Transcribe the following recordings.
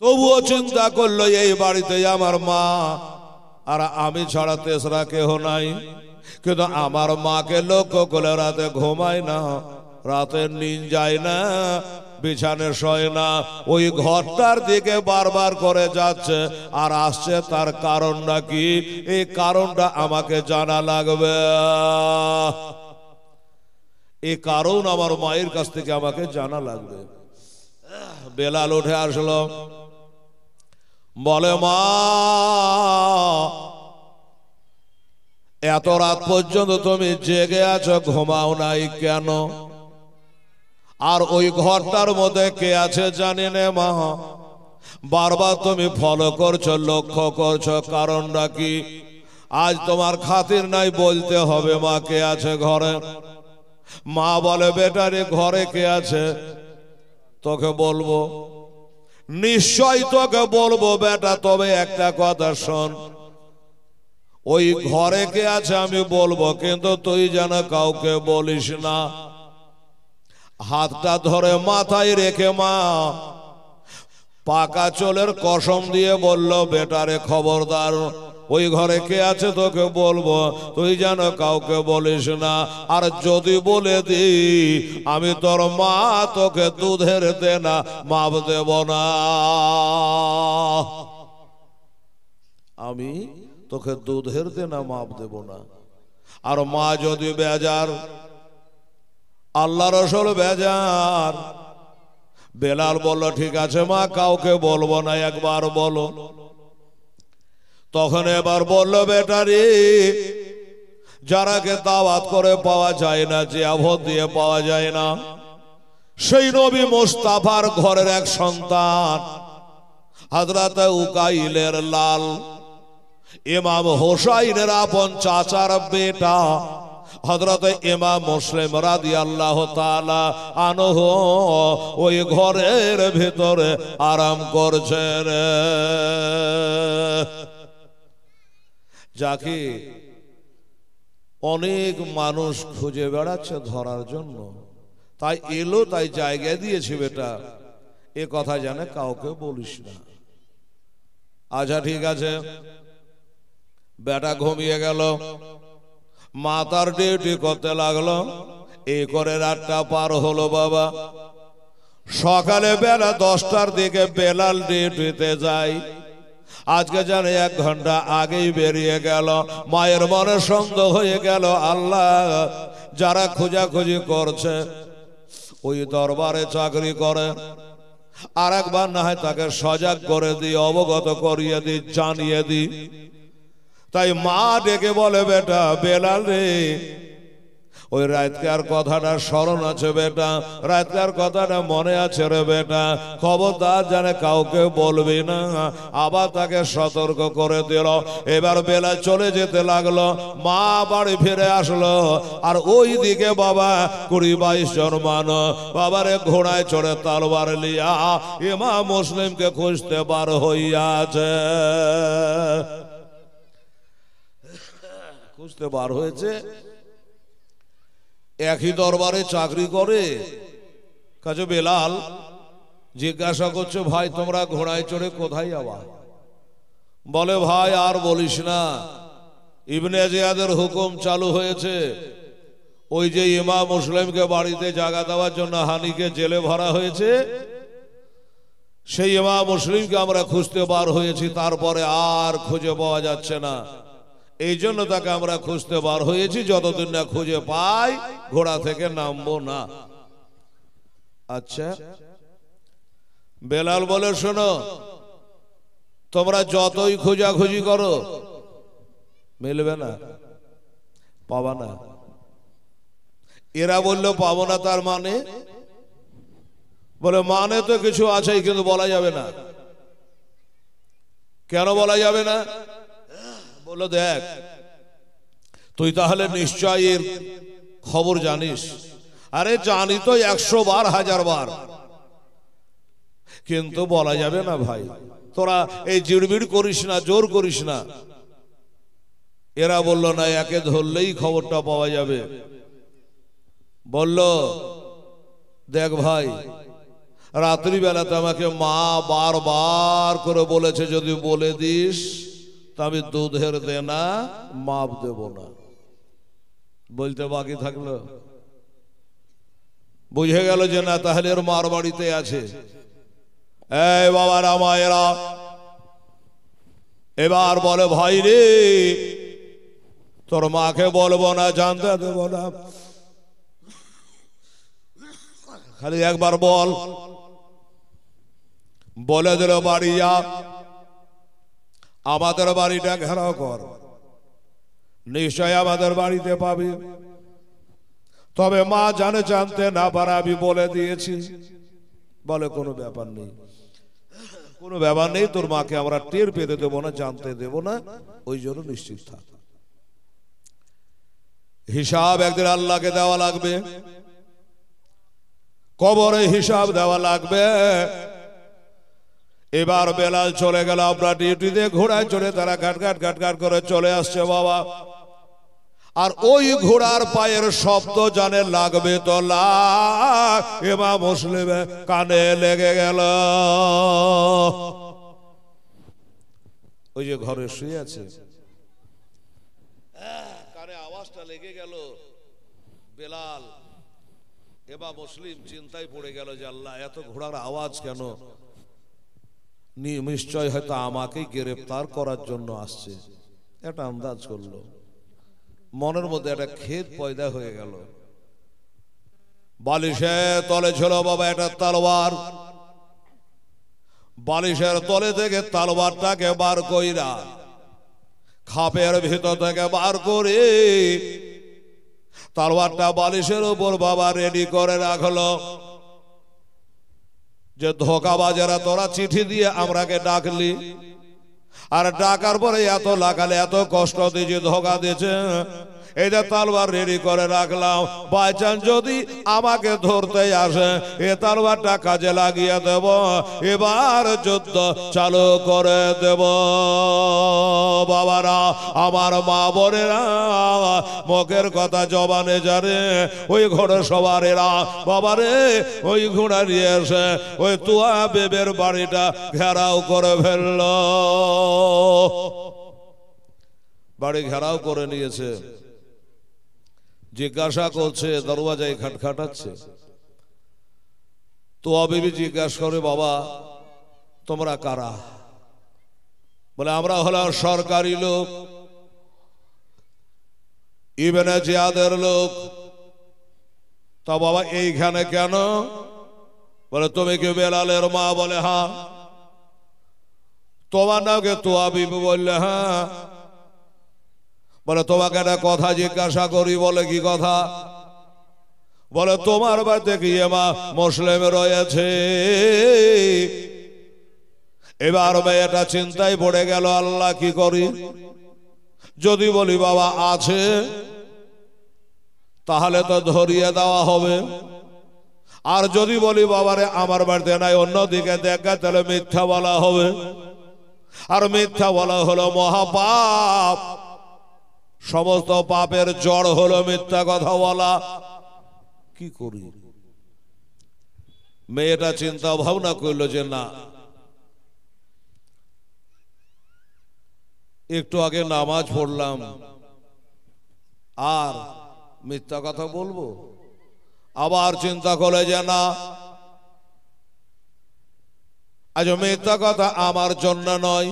তবুও চিন্তা করলো এই বাড়িতে আমার মা আর আমি ছাড়া তেসরা কেহ নাই। কিন্তু আমার মাকে লক্ষ্য করে রাতে ঘুমায় না, রাতে নিন যায় না, বিছানে শয় না, ওই ঘরটার দিকে বারবার করে যাচ্ছে আর আসছে। তার কারণটা কি? এই কারণটা আমাকে জানা লাগবে। এই কারণ আমার মায়ের কাছ থেকে আমাকে জানা লাগবে। বেলাল উঠে আসলো, বলে মা এত রাত পর্যন্ত তুমি জেগে আছো, ঘুমাও নাই কেন? আর ওই ঘরটার মধ্যে কে আছে জানি না মা, বারবার তুমি ফলো করছো, লক্ষ্য করছো, কারণটা কি? আজ তোমার খাতির নাই, বলতে হবে মা কে আছে ঘরে। মা বলে বেটারে ঘরে কে আছে তোকে বলবো, নিশ্চয় তোকে বলবো বেটা, তবে একটা কথা শোন, ওই ঘরে কে আছে আমি বলবো, কিন্তু তুই যেন কাউকে বলিস না। হাতটা ধরে মাথায় রেখে মা পাকা চোলের কসম দিয়ে বলল, বেটারে খবরদার, ওই ঘরে কে আছে তোকে বলবো, তুই যেন কাউকে বলিস না। আর যদি বলে দি আমি তোর মা, তোকে দুধের দেনা মাপ দেব না। আমি তোকে দুধের দেনা মাপ দেব না। আর মা যদি বেজার, আল্লাহ রসুল বেজার। বেলাল বলল ঠিক আছে মা, কাউকে বলবো না, একবার বলো। তখন এবার বলল, বেটারি যারাকে দাওয়াত করে পাওয়া যায় না, জিয়াফত দিয়ে পাওয়া যায় না, সেই নবী মুস্তাফার ঘরের এক সন্তান হযরত উকাইলের লাল, ইমাম হোসাইনের আপন চাচার বেটা হযরত ইমাম মুসলিম রাদিয়াল্লাহু তাআলা আনহু ওই ঘরের ভিতরে আরাম করছেন। যাকে অনেক মানুষ খুঁজে বেড়াচ্ছে ধরার জন্য, তাই এলো, তাই জায়গা দিয়েছি বেটা, এ কথা জানে কাউকে বলিস না। আচ্ছা ঠিক আছে। বেটা ঘুমিয়ে গেল, মা তার ডিউটি করতে লাগলো। এই করে রাতটা পার হলো বাবা। সকালে বেলা 10টার দিকে বেলাল ডিউটিতে যায়। আজকে জানে 1 ঘন্টা আগেই বেরিয়ে গেল। মায়ের মনে সন্দেহ হয়ে গেল, আল্লাহ যারা খোঁজাখুঁজি করছে ওই দরবারে চাকরি করে, আর একবার না হয় তাকে সজাগ করে দিই, অবগত করিয়ে দিই, জানিয়ে দিই। তাই মা ডেকে বলে, বেটা বেলাল রে, ওই রাতকার কথাটা স্মরণ আছে বেটা, রাতকার কথাটা মনে আছে রে বেটা, খবরদার জানে কাউকে বলবি না। আবার তাকে সতর্ক করে দিল। এবার বেলা চলে যেতে লাগলো, মা বাড়ি ফিরে আসলো। আর ওই দিকে বাবা 20-22 জন মানুষ বাবারে ঘোড়ায় চড়ে তলোয়ার লিয়া ইমাম মুসলিমকে খুঁজতে বার হইয়াছে। খুঁজতে বার হয়েছে। একই দরবারে চাকরি করে। কাজে বেলাল জিজ্ঞাসা করছে, ভাই তোমরা ঘোড়ায় চড়ে কোথায় যাবা? বলে, ভাই আর বলিস না, ইবনে জিয়াদের হুকুম চালু হয়েছে। ওই যে ইমাম মুসলিমকে বাড়িতে জায়গা দেওয়ার জন্য হানিকে জেলে ভরা হয়েছে, সেই ইমাম মুসলিমকে আমরা খুঁজতে বার হয়েছি, তারপরে আর খুঁজে পাওয়া যাচ্ছে না। এই জন্য তাকে আমরা খুঁজতে বার হয়েছি, যতদিন না খুঁজে পাই ঘোড়া থেকে নামবো না। আচ্ছা। বেলাল বলে, শোনো, তোমরা যতই খোঁজাখুঁজি করো মিলবে না, পাবা না। এরা বললো পাবো না, তার মানে? বলে মানে তো কিছু আছেই, কিন্তু বলা যাবে না। কেন বলা যাবে না? বললো, দেখ তুই তাহলে নিশ্চয় এর খবর জানিস। আরে জানি তো 100 বার 1000 বার, কিন্তু বলা যাবে না ভাই। তোরা এই জিড়বিড় করিস না, জোর করিস না। এরা বলল না, একে ধরলেই খবরটা পাওয়া যাবে। বলল, দেখ ভাই, রাত্রিবেলাতে আমাকে মা বারবার করে বলেছে যদি বলে দিস তা আমি দুধের দেনা মাপ দেব না। বলতে বাকি থাকলো, বুঝে গেল যে না তাহলে এর মার বাড়িতে আছে। এই বাবারা মায়েরা, এবার বলে ভাই রে তোর মাকে বলবো না, জানতে দেবো না, খালি একবার বল। বলে দিল বাড়ি যা, আমাদের বাড়িটা ঘেরাও কর, নিশ্চয় আমাদের বাড়িতে পাবি। তবে মা জানতে না পারে আমি বলে দিয়েছি। বলে কোনো ব্যাপার নেই, কোনো ব্যাপার নেই, তোর মাকে আমরা টের পেতে দেবো না, জানতে দেব না, ওই জন্য নিশ্চিত থাক। হিসাব একদিন আল্লাহকে দেওয়া লাগবে, কবরে হিসাব দেওয়া লাগবে। এবার বেলাল চলে গেল, আমরা ডিউটিতে ঘোড়ায় চড়ে তারা ঘাটঘাট ঘাটঘাট করে চলে আসছে বাবা। আর ওই ঘোড়ার পায়ের শব্দ জানে লাগবে তো ইমাম মুসলিম কানে লেগে গেল। ওই যে ঘরে শুয়ে আছে, কানে আওয়াজটা লেগে গেল। বেলাল ইমাম মুসলিম চিন্তায় পড়ে গেল যে আল্লাহ এত ঘোড়ার আওয়াজ কেন, নিশ্চয় হয়তো আমাকেই গ্রেফতার করার জন্য আসছে, এটা আন্দাজ করলো। মনের মধ্যে একটা খেদ পয়দা হয়ে গেল। বালিশের তলে ছিল বাবা একটা তলোয়ার, বালিশের তলে থেকে তলোয়ারটাকে বার কইরা খাপের ভিতর থেকে বার করে তলোয়ারটা বালিশের উপর বাবা রেডি করে রাখলো। যে ধোকাবাজেরা তোরা চিঠি দিয়ে আমরাকে ডাকলি, আর ডাকার পরে এত লাগালে এত কষ্ট দিয়ে ধোকা দিয়েছে, এই যে তলোয়ার রেডি করে রাখলাম, বাই চান্স যদি আমাকে ধরতে আসে এ তলোয়ারটা কাজে লাগিয়ে দেব, এবার যুদ্ধ চালু করে দেব। বাবারা আমার মা বোনেরা, মুখের কথা জবানে জানে, ওই ঘোড়া সবারেরা বাবারে ওই ঘোড়া নিয়ে এসে ওই তুয়া বেবের বাড়িটা ঘেরাও করে ফেলল। বাড়ি ঘেরাও করে নিয়েছে, জিজ্ঞাসা করছে, দরওয়াজায় খটখটাচ্ছে। তো বিবি জিজ্ঞাসা করে বাবা তোমরা কারা? বলে আমরা হলাম সরকারি লোক, ইবনে জিয়াদের লোক। তা বাবা এইখানে কেন? বলে তুমি কি বেলালের মা? বলে হ্যাঁ। তোমার নাম কে? তো বিবি বললে হ্যাঁ। বলে তোমাকে একটা কথা জিজ্ঞাসা করি। বলে কি কথা? বলে তোমার বাড়িতে কি মা মুসলিম রয়েছে? এবার মেয়েটা চিন্তায় পড়ে গেল, আল্লাহ কি করি? যদি বলি বাবা আছে তাহলে তো ধরিয়ে দেওয়া হবে, আর যদি বলি বাবারে আমার বাড়িতে নাই অন্যদিকে দেখা তাহলে মিথ্যা বলা হবে, আর মিথ্যা বলা হলো মহাপাপ। সমস্ত পাপের জড় হলো মিথ্যা কথা বলা। কি করি? মেয়েটা চিন্তা ভাবনা করলো যে না, একটু আগে নামাজ পড়লাম আর মিথ্যা কথা বলবো? আবার চিন্তা করে যে না, আজ মিথ্যা কথা আমার জন্য নয়।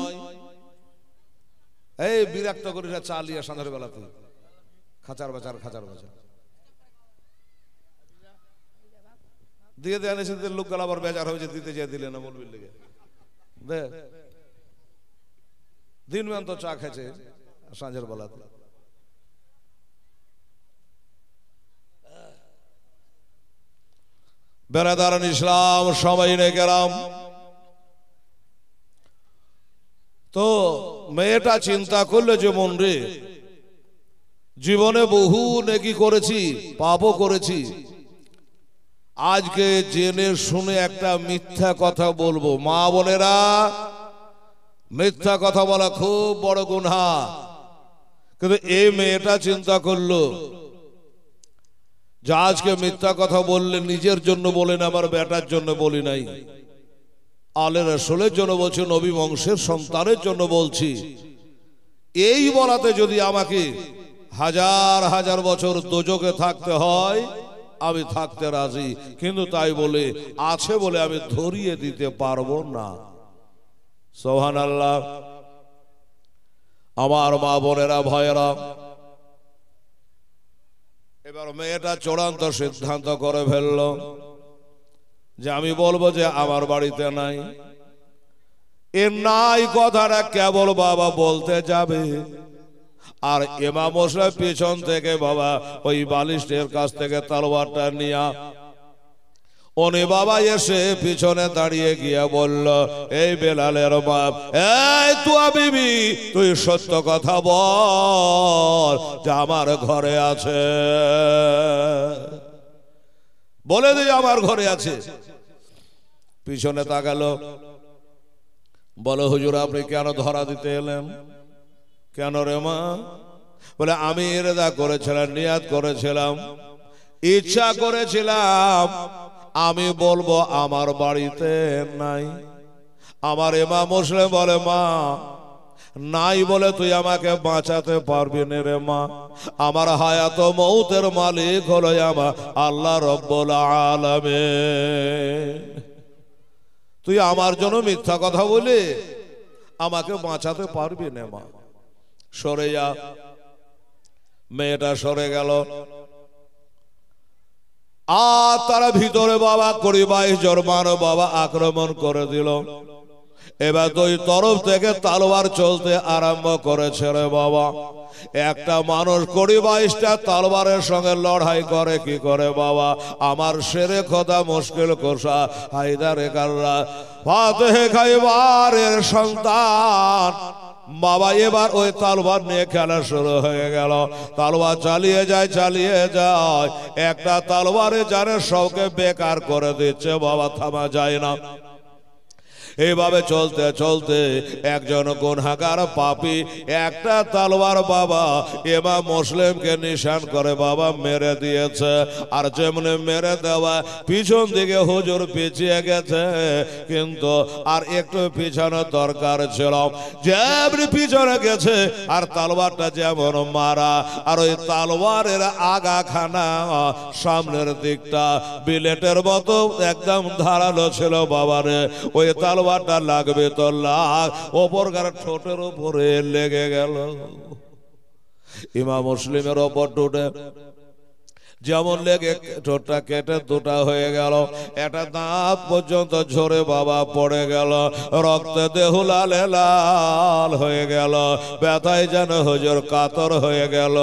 এই বিরক্ত করি না, চালিয়ে সন্ধ্যার বেলাতে খাঁচার বাজার দিয়ে দেয় এনেছে, লোক গেল আবার বেজার হয়েছে, দিতে যেয়ে দিলে না বলবির লেগে। দিন মান তো চা খেয়েছে সন্ধ্যার বেলাতে। বেরাদারান ইসলাম সবাই গেলাম। তো মেয়েটা চিন্তা করলে যে মন রে, জীবনে বহু নেকি করেছি, পাপও করেছি, আজকে জেনে শুনে একটা মিথ্যা কথা বলবো। মা বোনেরা, মিথ্যা কথা বলা খুব বড় গুনাহ। কিন্তু এই মেয়েটা চিন্তা করলো যে আজকে মিথ্যা কথা বললে নিজের জন্য বলেন, আমার বেটার জন্য বলি নাই, আলে রাসূলের জন্য বলছি, নবী বংশের সন্তানের জন্য বলছি। এই বলাতে যদি আমাকে হাজার হাজার বছর দোজখে থাকতে হয় আমি থাকতে রাজি, কিন্তু তাই বলে আছে বলে আমি ধরিয়ে দিতে পারবো না। সুবহানাল্লাহ। আমার মা বোনেরা ভয়েরা, এবার মেয়েটা চূড়ান্ত সিদ্ধান্ত করে ফেলল যে আমি বলবো যে আমার বাড়িতে নাই। এ নাই কথাটা কেবল বাবা বলতে যাবে, আর ইমাম হোসেন পিছন থেকে বাবা ওই বালিশের কাছ থেকে তলোয়ারটা নিয়া উনি বাবা এসে পিছনে দাঁড়িয়ে গিয়া বলল, এই বেলালের বাপ, এই তুয়া বিবি, তুই সত্য কথা বল যে আমার ঘরে আছে, বলে দিই আমার ঘরে আছে। পিছনে তাকালো, বলো হুজুর আপনি কেন ধরা দিতে এলেন? কেন রে মা? বলে আমি ইরাদা করেছিলাম, নিয়াত করেছিলাম, ইচ্ছা করেছিলাম আমি বলবো আমার বাড়িতে নাই। আমার ইমাম মুসলিম বলে, মা নাই বলে তুই আমাকে বাঁচাতে পারবি না রে মা, আমার হায়াত মৌতের মালিক হলো আমার আল্লাহ রব্বুল আলামিন। তুই আমার জন্য মিথ্যা কথা বলে আমাকে বাঁচাতে পারবি না মা, সরে যা। মেয়েটা সরে গেল, আর তারা ভিতরে বাবা 20-22 জন মানব বাবা আক্রমণ করে দিল। এবার দুই তরফ থেকে তলোয়ার চলতে আরম্ভ করেছে রে বাবা। একটা মানুষ 20-22টা তলোয়ারের সঙ্গে লড়াই করে কি করে বাবা? আমার শেরে খোদা মুশকিল কোষা হায়দারে কাররা ফাতেহে খাইবারের সন্তান বাবা এবার ওই তলোয়ার নিয়ে খেলা শুরু হয়ে গেল। তলোয়ার চালিয়ে যায়, চালিয়ে যায়, একটা তলোয়ারে জানে সবকে বেকার করে দিচ্ছে বাবা, থামা যায় না। এইভাবে চলতে চলতে একজন গুনহাগার পাপী একটা তলোয়ার বাবা ইমাম মুসলিমকে নিশান করে বাবা মেরে দিয়েছে। আর যেমনি মেরে দেওয়া পিছন দিকে হুজুর পিছিয়ে গেছে, কিন্তু আর একটু পিছানোর দরকার ছিল। যেমনি পিছনে গেছে আর তলোয়ারটা যেমন মারা, আর ওই তলোয়ারের আগাখানা সামনের দিকটা বিলেটের মতো একদম ধারালো ছিল বাবারে। ওই তলোয়ারটা লাগবে তো লাগ, ওপরকার ঠোঁটের উপরে লেগে গেল। ইমাম মুসলিমের ওপর ঠোঁটে যেমন লেগে ঠোঁটটা কেটে দুটা হয়ে গেল, একটা দাঁত পর্যন্ত ঝরে বাবা পড়ে গেল, রক্তে দেহ লালে লাল হয়ে গেল, ব্যথায় যেন হুজুর কাতর হয়ে গেল।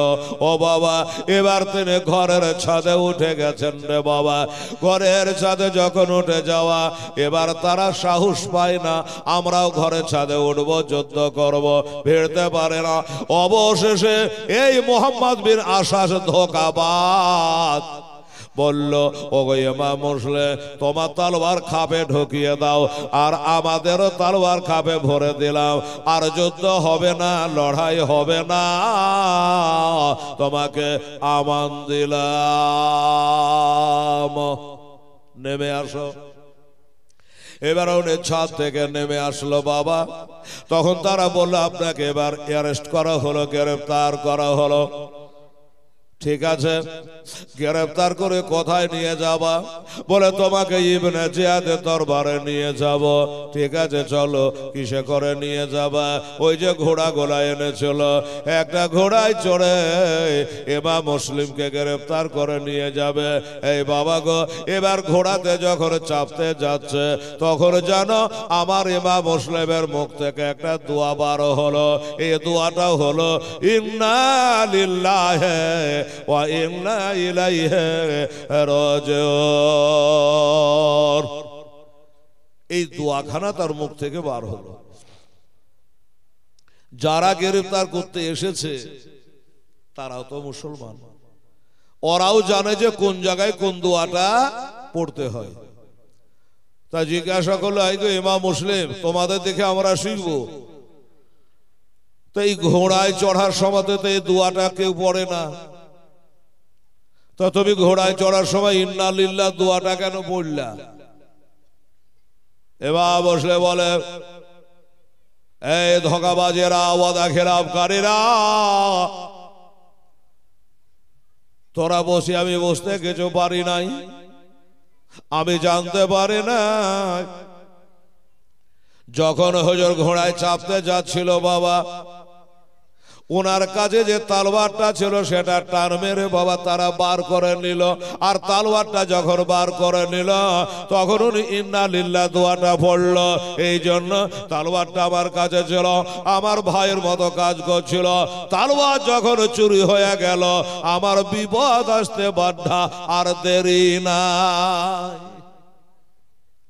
ও বাবা, এবার তিনি ঘরের ছাদে উঠে গেছেন রে বাবা। ঘরের ছাদে যখন উঠে যাওয়া, এবার তারা সাহস পায় না আমরাও ঘরের ছাদে উঠবো, যুদ্ধ করব, ভিড়তে পারে না। অবশেষে এই মোহাম্মদ বিন আসাস ধোঁকাবাজ বলল, ও গো ইমাম মুসলিম, তোমার তলোয়ার খাপে ঢুকিয়ে দাও, আর আমাদেরও তলোয়ার খাপে ভরে দিলাম, আর যুদ্ধ হবে না, লড়াই হবে না, তোমাকে আমান দিলাম, নেমে আসো। এবার উনি ছাদ থেকে নেমে আসলো বাবা। তখন তারা বললো, আপনাকে এবার অ্যারেস্ট করা হলো, গ্রেফতার করা হলো। ঠিক আছে, গ্রেফতার করে কোথায় নিয়ে যাবা? বলে তোমাকে ইবনে জিয়াদের দরবারে নিয়ে যাব। ঠিক আছে চলো। কিসে করে নিয়ে যাবা? ওই যে ঘোড়া গোলা এনেছিল, একটা ঘোড়ায় চড়ে ইমাম মুসলিমকে গ্রেফতার করে নিয়ে যাবে। এই বাবা গো, এবার ঘোড়াতে যখন চাপতে যাচ্ছে, তখন জানো আমার ইমাম মুসলিমের মুখ থেকে একটা দোয়া বার হলো। এই দোয়াটা হলো, ইন্না লিল্লাহি ওয়া ইন্না ইলাইহি রাজিউন। এই দোয়াখানা তার মুখ থেকে বার হলো। যারা গ্রেফতার করতে এসেছে তারাও তো মুসলমান, ওরাও জানে যে কোন জায়গায় কোন দোয়াটা পড়তে হয়। তা জিজ্ঞাসা করলো, এই তো ইমাম মুসলিম, তোমাদের দেখে আমরা শিখবো, তো এই ঘোড়ায় চড়ার সময় তো এই দোয়াটা কেউ পড়ে না, তো তো তুমি ঘোড়ায় চড়ার সময় ইন্না লিল্লাহ দোয়াটা কেন পড়লা? এবার বসলে বলে, এই ধোঁকাবাজেরা, ওয়াদা খেলাপকারীরা, তোরা বসে আমি বসতে কিছু পারি নাই, আমি জানতে পারি না যখন হুজুর ঘোড়ায় চাপতে যাচ্ছিল বাবা, ওনার কাছে যে তালওয়ারটা ছিল সেটা টান মেরে বাবা তারা বার করে নিল। আর তালওয়ারটা যখন বার করে নিল তখন উনি ইন্না লিল্লাহ দোয়াটা পড়ল। এই জন্য তালওয়ারটা আমার কাছে ছিল, আমার ভাইয়ের মতো কাজ করছিল। তালওয়ার যখন চুরি হয়ে গেল আমার বিপদ আসতে বাধ্যা, আর দেরি নাই।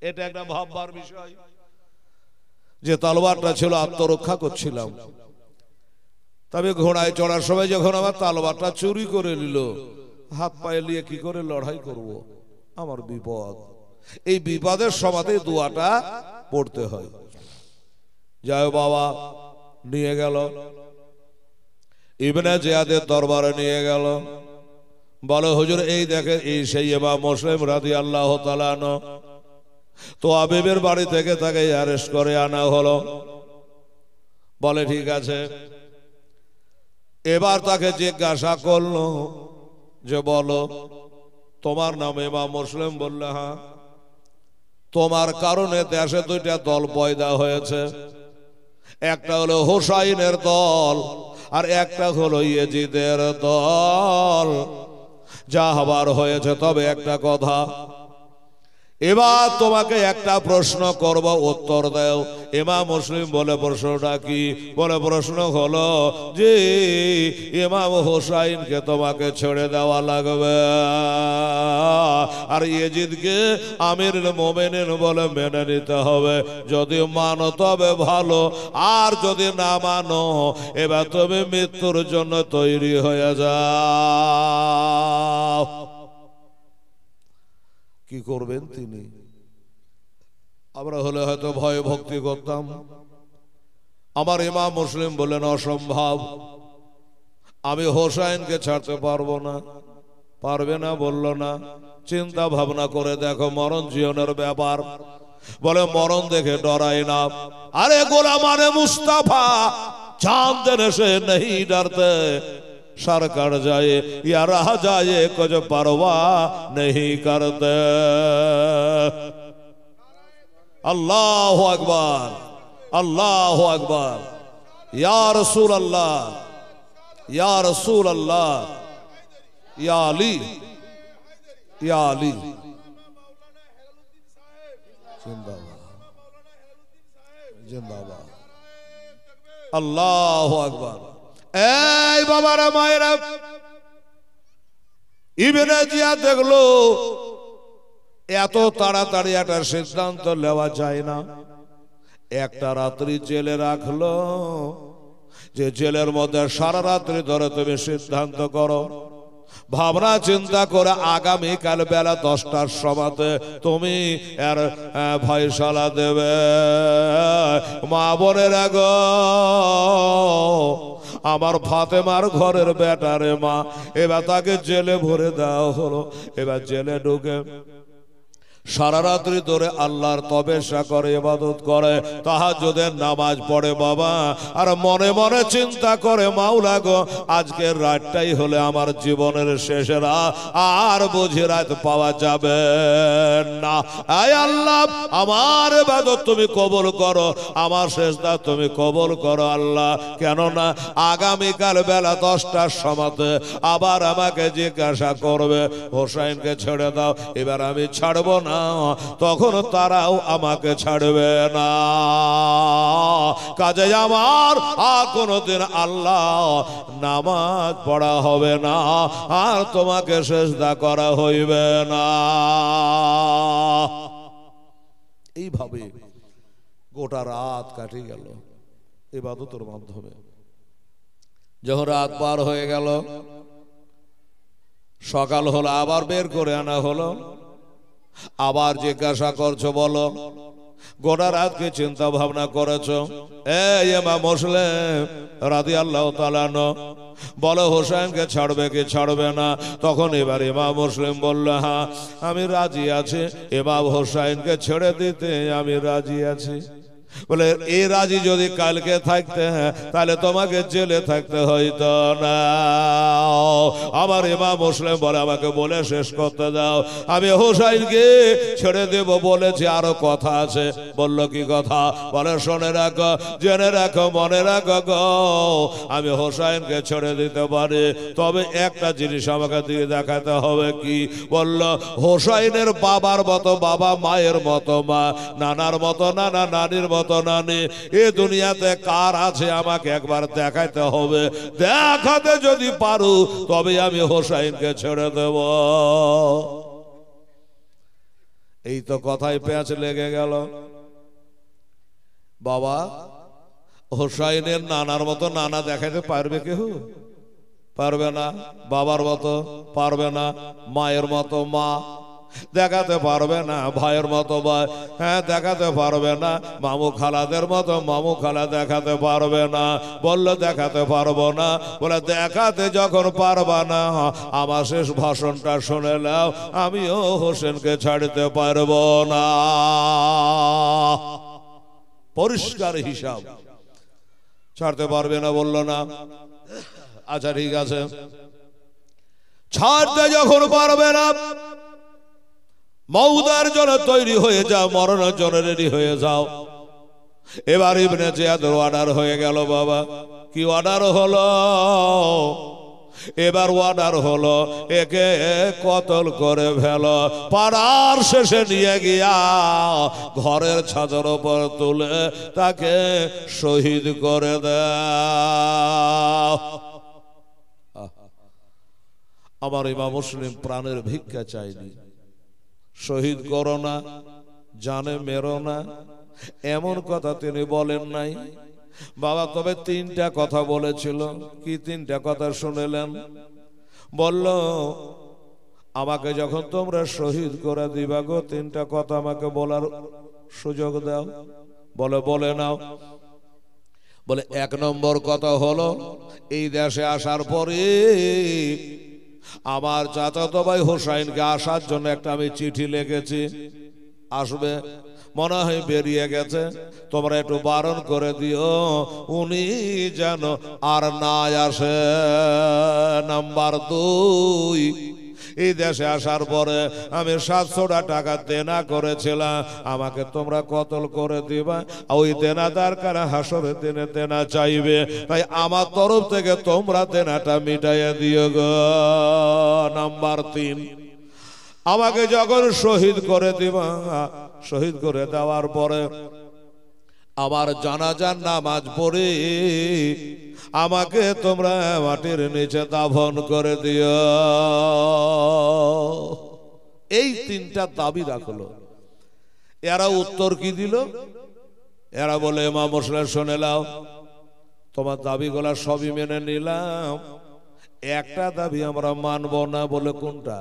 এটা একটা ভাববার বিষয় যে তালওয়ারটা ছিল, আত্মরক্ষা করছিলাম। তবে ঘোড়ায় চড়ার সময় যখন আমার তালওয়ারটা চুরি করে নিল, হাত পায়ে নিয়ে কি করে লড়াই করব, আমার বিপদ। এই বিপদের সময়তে দোয়াটা পড়তে হয়। যাই বাবা নিয়ে গেল, ইবনে জিয়াদের দরবারে নিয়ে গেল। বলে হুজুর এই দেখেন এই সেই ইমাম মুসলিম রাদিয়াল্লাহু তাআলা আনহু। তো আবিবের বাড়ি থেকে তাকে অ্যারেস্ট করে আনা হলো। বলে ঠিক আছে। এবার তাকে জিজ্ঞাসা করলো যে বলো তোমার নাম ইমাম মুসলিম? বললে হ্যাঁ। তোমার কারণে দেশে দুইটা দল পয়দা হয়েছে, একটা হলো হুসাইনের দল আর একটা হলো ইয়েজিদের দল। যা হবার হয়েছে, তবে একটা কথা, এবার তোমাকে একটা প্রশ্ন করব, উত্তর দাও। ইমাম মুসলিম বলে প্রশ্নটা কি? বলে প্রশ্ন হলো যে ইমাম হুসাইনকে তোমাকে ছেড়ে দেওয়া লাগবে আর ইয়েজিদকে আমিরুল মুমিনিন বলে মেনে নিতে হবে। যদি মানো তবে ভালো, আর যদি না মানো এবার তুমি মৃত্যুর জন্য তৈরি হয়ে যাও। কি করবেন তিনি? আমরা হলে হয়তো ভয় ভক্তি করতাম। আমার ইমাম মুসলিম বললেন অসম্ভব, আমি হোসাইনকে ছাড়তে পারবো না। পারবে না বললো না, চিন্তা ভাবনা করে দেখো, মরণ জীবনের ব্যাপার। বলে মরণ দেখে ডরাই না। আরে গোলামানে মুস্তাফা চাঁদ देने से नहीं डरते, सरकार जाए या रह जाए कुछ परवाह नहीं करते। अल्लाह अकबर, अल्लाह अकबर। या रसूल अल्लाह, या रसूल अल्लाह, या अली, या अली। जिंदाबाद, जिंदाबाद। अल्लाह अकबर। এই বাবারা মায়েরা, ইবনে জিয়াদ দেখলো এত তাড়াতাড়ি একটা সিদ্ধান্ত নেওয়া যায় না। একটা রাত্রি জেলে রাখলো, যে জেলের মধ্যে সারা রাত্রি ধরে তুমি সিদ্ধান্ত করো, ভাবনা চিন্তা করে আগামীকাল বেলা 10টার সময়তে তুমি এর ফয়সালা দেবে। মা বোনের গো, আমার ফাতেমার ঘরের বেটারে মা, এবার তাকে জেলে ভরে দেওয়া হলো। এবার জেলে ঢুকে সারা রাত্রি ধরে আল্লাহর তবেশা করে, ইবাদত করে, তাহাজ্জুদের নামাজ পড়ে বাবা। আর মনে মনে চিন্তা করে, মাওলা গো আজকের রাতটাই হলে আমার জীবনের শেষ রাত, আর বুঝি রাত পাওয়া যাবে না। আয় আল্লাহ আমার ইবাদত তুমি কবুল করো, আমার সেজদা তুমি কবুল করো আল্লাহ। কেননা আগামীকাল বেলা 10টার সময়তে আবার আমাকে জিজ্ঞাসা করবে হোসাইনকে ছেড়ে দাও। এবার আমি ছাড়বো না, তখন তারাও আমাকে ছাড়বে না। কাজে আমার আর কোনদিন আল্লাহ নামাজ পড়া হবে না, আর তোমাকে সেজদা করা হইবে না। এইভাবে গোটা রাত কাটে গেল ইবাদতের মাধ্যমে। যখন রাত পার হয়ে গেল, সকাল হলো, আবার বের করে আনা হলো। আবার জিজ্ঞাসা করছো, বলো গোটা রাতকে চিন্তা ভাবনা করেছো? এই ইমাম মুসলিম রাদিয়াল্লাহু তাআলা আনহু বলো হোসেনকে ছাড়বে কি ছাড়বে না? তখন এবার ইমাম মুসলিম বলল, হ্যাঁ আমি রাজি আছি, ইমাম হোসেনকে ছেড়ে দিতে আমি রাজি আছি। বলে এই রাজি যদি কালকে থাকতে তাহলে তোমাকে জেলে থাকতে হইতো না। আমার ইমাম মুসলিম বলে, আমাকে বলে শেষ করতে দাও, আমি হোসেনকে ছেড়ে দেব বলেছি, আরো কথা আছে। বলল কি কথা? বলে শোনে রাখো, জেনে রাখো, মনে রাখো গো, আমি হোসেনকে ছেড়ে দিতে পারি, তবে একটা জিনিস আমাকে দিয়ে দেখাতে হবে। কি? বলল হোসেনের বাবার মতো বাবা, মায়ের মতো মা, নানার মতো নানা, নানির মতো নানি এ দুনিয়াতে কার আছে আমাকে একবার দেখাইতে হবে। দেখাতে যদি পারো তবে আমি হোসেনকে ছেড়ে দেব। এই তো কথায় পেঁচ লেগে গেল। বাবা হোসেনের নানার মতো নানা দেখাইতে পারবে কেউ? পারবে না। বাবার মতো পারবে না, মায়ের মতো মা দেখাতে পারবে না, ভাইয়ের মতো ভাই হ্যাঁ দেখাতে পারবে না, মামু খালাদের মতো মামু খালা দেখাতে পারবে না। বলল দেখাতে পারবো না। বলে দেখাতে যখন পারবা না, আমার শেষ ভাষণটা শুনে নাও, আমিও হোসেনকে ছাড়তে পারবো না। পরিষ্কার হিসাব। ছাড়তে পারবে না বললো না। আচ্ছা ঠিক আছে, ছাড়তে যখন পারবে না, মওতার জন্য তৈরি হয়ে যাও, মরণের জন্য রেডি হয়ে যাও। এবার ইবনে জিয়াদের অর্ডার হয়ে গেল। বাবা কি অর্ডার হলো? এবার অর্ডার হলো একে কতল করে ফেলো, পাড়ার শেষে নিয়ে গিয়া ঘরের ছাদের উপর তুলে তাকে শহীদ করে দাও। আমার ইমাম মুসলিম প্রাণের ভিক্ষা চাইনি, শহীদ করো না, জানে মেরো না, এমন কথা তিনি বলেন নাই। বাবা তবে তিনটা কথা বলেছিল। কি তিনটা কথা শুনেলেন? বলল আমাকে যখন তোমরা শহীদ করে দিবা গো, তিনটা কথা আমাকে বলার সুযোগ দাও। বলে বলে নাও। বলে এক নম্বর কথা হলো, এই দেশে আসার পরে আমার চাচাতো ভাই হোসেনকে আসার জন্য একটা আমি চিঠি লিখেছি, আসবে, মনে হয় বেরিয়ে গেছে, তোমরা একটু বারণ করে দিও উনি যেন আর না আসে। নাম্বার দুই, এই দেশে আসার পরে আমি 700 টাকা দেনা করেছিলাম, আমাকে তোমরা কতল করে দিবা, ওই দেনাদার কারা হাসরের দিনে দেনা চাইবে, তাই আমার তরফ থেকে তোমরা দেনাটা মিটাইয়া দিও গো। নাম্বার তিন, আমাকে যখন শহীদ করে দিবা, শহীদ করে দেওয়ার পরে আমার জানাজার নামাজ পড়ে আমাকে তোমরা মাটির নিচে দাফন করে দিও। এই তিনটা দাবি রাখলো। এরা উত্তর কি দিল? এরা বলে ইমাম মুসলিম শুনে নাও, তোমার দাবিগুলা সবই মেনে নিলাম, একটা দাবি আমরা মানব না। বলে কোনটা?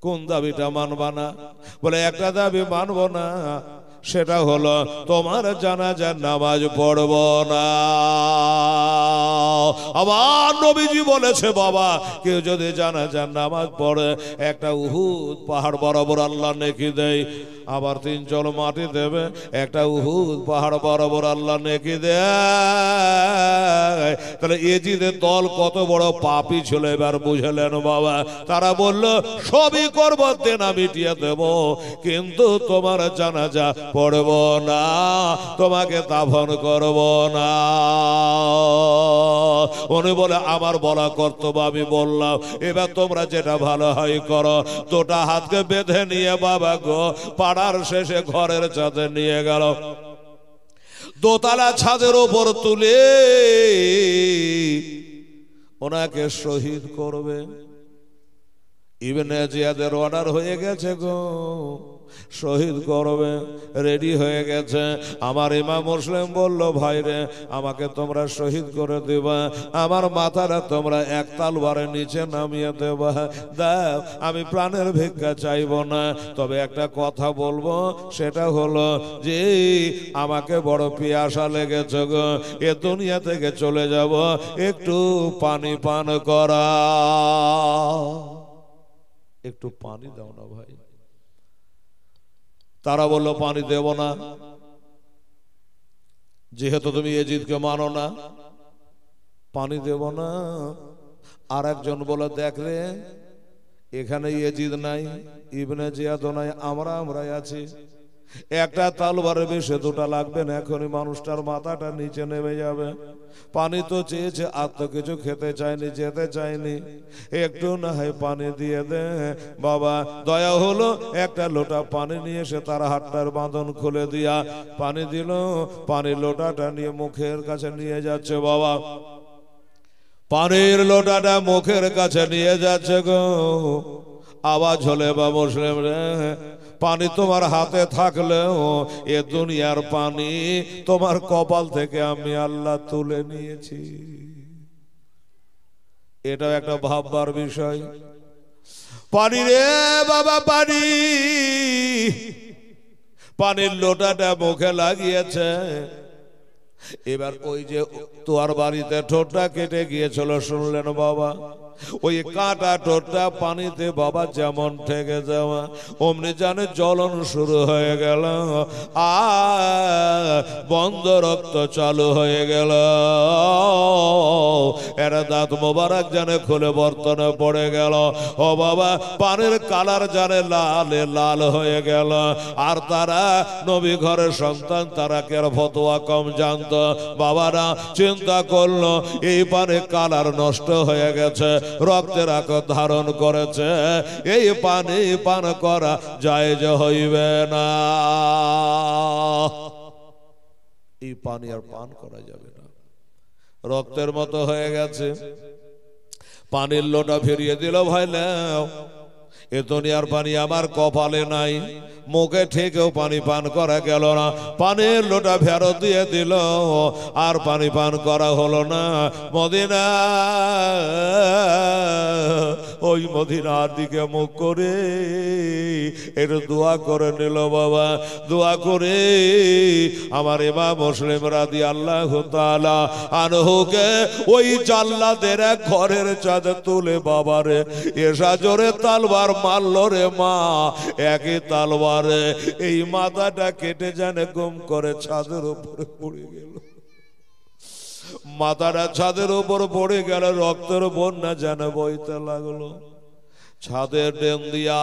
কোন দাবিটা মানবা না? বলে একটা দাবি মানব না, সেটা হলো তোমার জানাজার নামাজ পড়ব না। আবার নবীজি বলেছে বাবা কেউ যদি জানাজার নামাজ পড়ে একটা উহুদ পাহাড় বরাবর আল্লাহ নেকি দেয়, আবার 3 চল মাটি দেবে, একটা উহুদ পাহাড় বরাবর আল্লাহ নেকি দেয়। তাহলে এজিদের দল কত বড় পাপী ছিল এবার বুঝলেন বাবা। তারা বলল সবই করব, দেনা মিটিয়ে দেব, কিন্তু তোমার জানাজা পড়ব না, তোমাকে দাফন করব না। উনি বলে আমার বলা কর্তব্য আমি বললাম, এবার তোমরা যেটা ভালো হয় করো। দুটা হাতকে বেঁধে নিয়ে বাবা গো পাড়ার শেষে ঘরের ছাদে নিয়ে গেল, দোতলা ছাদের উপর তুলে ওনাকে শহীদ করবে। ইবনে জিয়াদের অর্ডার হয়ে গেছে গো, শহীদ করবে, রেডি হয়ে গেছে। আমার ইমাম মুসলিম বলল, ভাই রে, আমাকে তোমরা শহীদ করে দেবা, আমার মাথাটা তোমরা এক তালবারের নিচে নামিয়ে দেবা। দাও, আমি প্রাণের ভিক্ষা চাইব না, তবে একটা কথা বলবো, সেটা হলো যে আমাকে বড় পিয়াসা লেগেছে গো, এ দুনিয়া থেকে চলে যাব, একটু পানি পান করা, একটু পানি দাও না ভাই। তারা বললো, পানি দেব না, যেহেতু তুমি ইয়াজিদকে মানো না, পানি দেব না। আর একজন বলে, দেখ রে, এখানে ইয়াজিদ নাই, ইবনে জিয়াদ নাই, আমরাই আছি, একটা তালবারের বেশি দুটা লাগবে না, এখনই মানুষটার মাথাটা নিচে নেমে যাবে। পানি তো চেয়েছে, আর তো কিছু খেতে চায়নি, যেতে চায়নি, একটু না হয় পানি দিয়ে দে বাবা। দয়া হলো, একটা লোটা পানি নিয়ে এসে তার হাতটার বাঁধন খুলে দিয়া পানি দিল। পানির লোটাটা নিয়ে মুখের কাছে নিয়ে যাচ্ছে বাবা, পানির লোটাটা মুখের কাছে নিয়ে যাচ্ছে গো। আওয়াজ হলে, বা মুসলিম রে, পানি তোমার হাতে থাকলেও এ দুনিয়ার পানি তোমার কপাল থেকে আমি আল্লাহ তুলে নিয়েছি। এটাও একটা ভাববার বিষয়। পানি রে বাবা, পানি, পানির লোটাটা মুখে লাগিয়েছে। এবার ওই যে তোর বাড়িতে ঠোঁটটা কেটে গিয়েছিল, শুনলেন বাবা, ওই কাটা ঠোঁটটা পানিতে বাবা যেমন ঠেকে যাওয়া, অমনি জানে জ্বলন শুরু হয়ে গেল, আর বন্ধ রক্ত চালু হয়ে গেল। এরা দাঁত মোবারক জানে খুলে বর্তনে পড়ে গেল। ও বাবা, পানির কালার জানে লালে লাল হয়ে গেল। আর তারা নবী ঘরের সন্তান, তারা কে ফতোয়া কম জানত। বাবারা চিন্তা করলো, এই পানির কালার নষ্ট হয়ে গেছে, রক্তের আকার ধারণ করেছে, এই পানি পান করা জায়েজ হইবে না, এই পানি আর পান করা যাবে না, রক্তের মতো হয়ে গেছে। পানির লোটা ফিরিয়ে দিল, ভাই নাও, এ দুনিয়ার পানি আমার কপালে নাই, মুখে থেকেও পানি পান করা গেল না। পানির লোটা ফেরত দিয়ে দিল, আর পানি পান করা হলো না। মদিনা, ওই মদিনার দিকে মুখ করে একটু দোয়া করে নিল বাবা। দোয়া করে আমার ইমাম মুসলিম রাদিয়াল্লাহু তাআলা আনহুকে ওই জাল্লাদের এক ঘরের চাঁদ তুলে বাবারে এসা জোরে তালবার মারল রে মা, একই তালবারে এই মাথাটা কেটে জানে গুম করে ছাদের উপরে পড়ে গেল। মাথাটা ছাদের উপর পড়ে গেল, রক্তের বন্যা যেন বইতে লাগলো। ছাদের ডেম দিয়া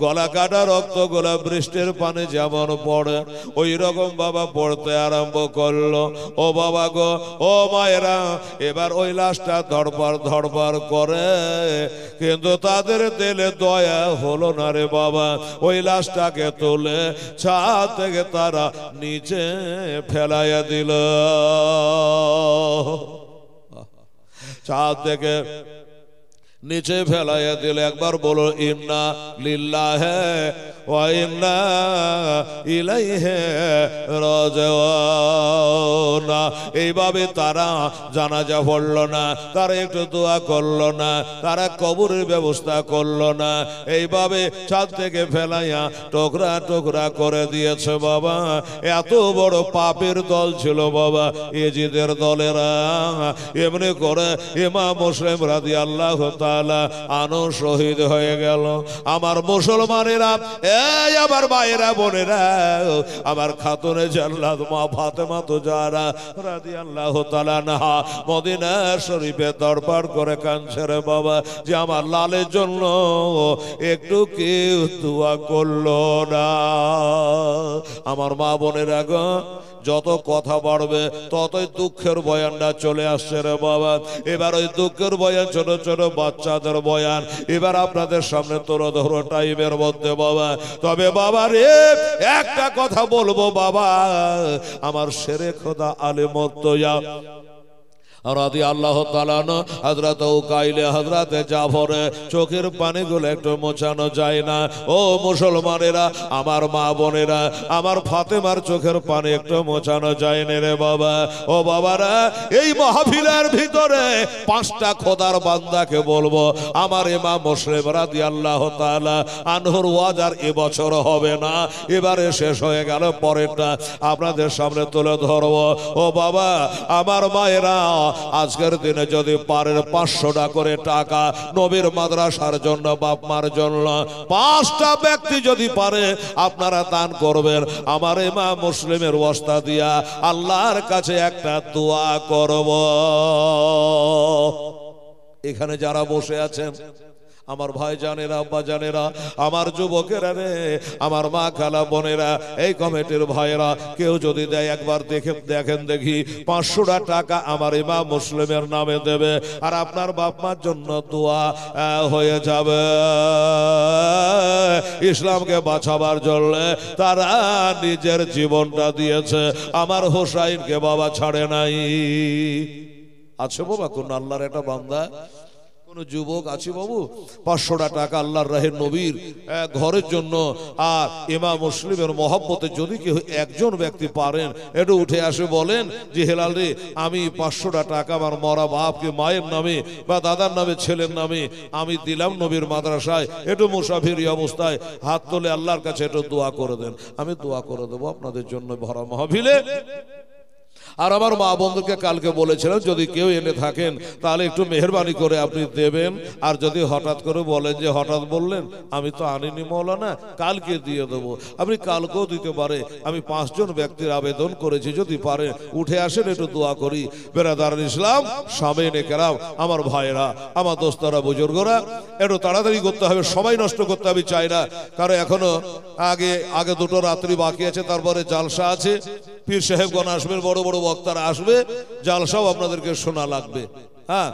গলা কাটা রক্ত গোলা বৃষ্টির পানি যেমন পড়ে ওই রকম বাবা পড়তে আরম্ভ করলো। ও বাবা গো, ও মায়েরা, এবার ওই লাশটা ধড়পড় ধড়পড় করে, কিন্তু তাদের দিলে দয়া হলো না রে বাবা। ওই লাশটাকে তুলে ছাদ থেকে তারা নিচে ফেলাইয়া দিল। ছাদ থেকে নিচে ফেলাইয়া দিল। একবার বলো, ইন্না লিল্লাহি ওয়া ইন্না ইলাইহি রাজিউন। এইভাবে তারা জানাজা পড়ল না, তারা একটু দোয়া করলো না, তারা কবরের ব্যবস্থা করলো না। এইভাবে ছাদ থেকে ফেলাইয়া টুকরা টুকরা করে দিয়েছে বাবা। এত বড় পাপের দল ছিল বাবা ইয়াজিদের দলেরা। এমনি করে ইমাম মুসলিম রাদিয়াল্লাহু তাআলা আনহু শহীদ হয়ে গেল। আমার মুসলমানেরা, এই আমার ভাইয়েরা বোনেরা, আমার খাতুনে জান্নাত মা ফাতেমা তুজারা রাদিয়াল্লাহু তাআলা আনহা মদিনা শরীফে দরবার করে কাঁদছে রে বাবা, যে আমার লালের জন্য একটু কেউ দোয়া করলো না। আমার মা বোনেরা গো, যত কথা বাড়বে ততই দুঃখের বয়ানটা চলে আসছে রে বাবা। এবার ওই দুঃখের বয়ান, ছোট ছোট বাচ্চাদের বয়ান এবার আপনাদের সামনে তোরা ধরো টাইমের মধ্যে বাবা। তবে বাবা রে, একটা কথা বলবো বাবা, আমার শেরে খোদা আলে মর্তজা রাদিয়াল্লাহু তাআলা আনহু হযরত উকাইলে হযরত জাফরে চোখের পানিগুলো একটু মোছানো যায় না। ও মুসলমানেরা, আমার মা বোনেরা, আমার ফাতেমার চোখের পানি একটু মোছানো যায় না রে বাবা। ও বাবারা, এই মাহফিলের ভিতরে 5টা খোদার বান্দাকে বলবো, আমার ইমাম মুসলিম রাদিয়াল্লাহু তাআলা আনহুর ওয়াজ আর এবছর হবে না, এবারে শেষ হয়ে গেল, পরেরটা আপনাদের সামনে তুলে ধরবো। ও বাবা, আমার মায়েরা, আজকের দিনে যদি পারেন 500 করে টাকা নবীর মাদ্রাসার জন্য, বাপ মার জন্য 5টা ব্যক্তি যদি পারে আপনারা দান করবেন। আমার ইমাম মুসলিমের ওয়াস্তা দিয়া আল্লাহর কাছে একটা দোয়া করব। এখানে যারা বসে আছেন আমার ভাই জানেরা, আব্বা জানেরা, আমার যুবকেরা রে, আমার মা খালা বোনেরা, এই কমিটির ভাইয়েরা, কেউ যদি দেয় একবার দেখেন দেখি 500 টাকা আমার ইমাম মুসলিমের নামে দেবে, আর আপনার বাপ মার জন্য দোয়া হয়ে যাবে। ইসলামকে বাঁচাবার জন্য তারা নিজের জীবনটা দিয়েছে, আমার হোসাইনকে বাবা ছাড়ে নাই। আছে বাবা কোন আল্লাহর একটা বান্দা, কোন যুবক আছে বাবু 500 টাকা আল্লাহর রাহে নবীর ঘরের জন্য আর ইমাম মুসলিমের মহব্বতে যদি কেউ একজন ব্যক্তি পারেন, একটু উঠে আসে বলেন যে হেলাল রে, আমি 500 টাকা আমার মরা বাপকে, মায়ের নামে বা দাদার নামে, ছেলের নামে আমি দিলাম নবীর মাদ্রাসায়, একটু মুসাফিরি অবস্থায় হাত তোলে আল্লাহর কাছে একটু দোয়া করে দেন। আমি দোয়া করে দেবো আপনাদের জন্য ভরা মাহফিলে। আর আমার মা বন্ধুকে কালকে বলেছিলাম যদি কেউ এনে থাকেন তাহলে একটু মেহরবানি করে আপনি দেবেন। আর যদি হঠাৎ করে বলেন যে হঠাৎ বললেন আমি তো আনিনি মৌলানা, কালকে দিয়ে দেবো, আপনি কালকেও দিতে পারে। আমি 5 জন ব্যক্তির আবেদন করেছি, যদি পারে উঠে আসেন, একটু দোয়া করি। বেরাদার ইসলাম, সামনে কেরাম, আমার ভাইরা, আমার দোস্তরা, বুজুর্গরা, একটু তাড়াতাড়ি করতে হবে, সবাই নষ্ট করতে হবে চাই না, কারণ এখনো আগে 2টো রাত্রি বাকি আছে, তারপরে জালসা আছে, পীর সাহেবগণ আসবেন, বড় বড় বক্তারা আসবে, জালসাও আপনাদেরকে শোনা লাগবে। হ্যাঁ,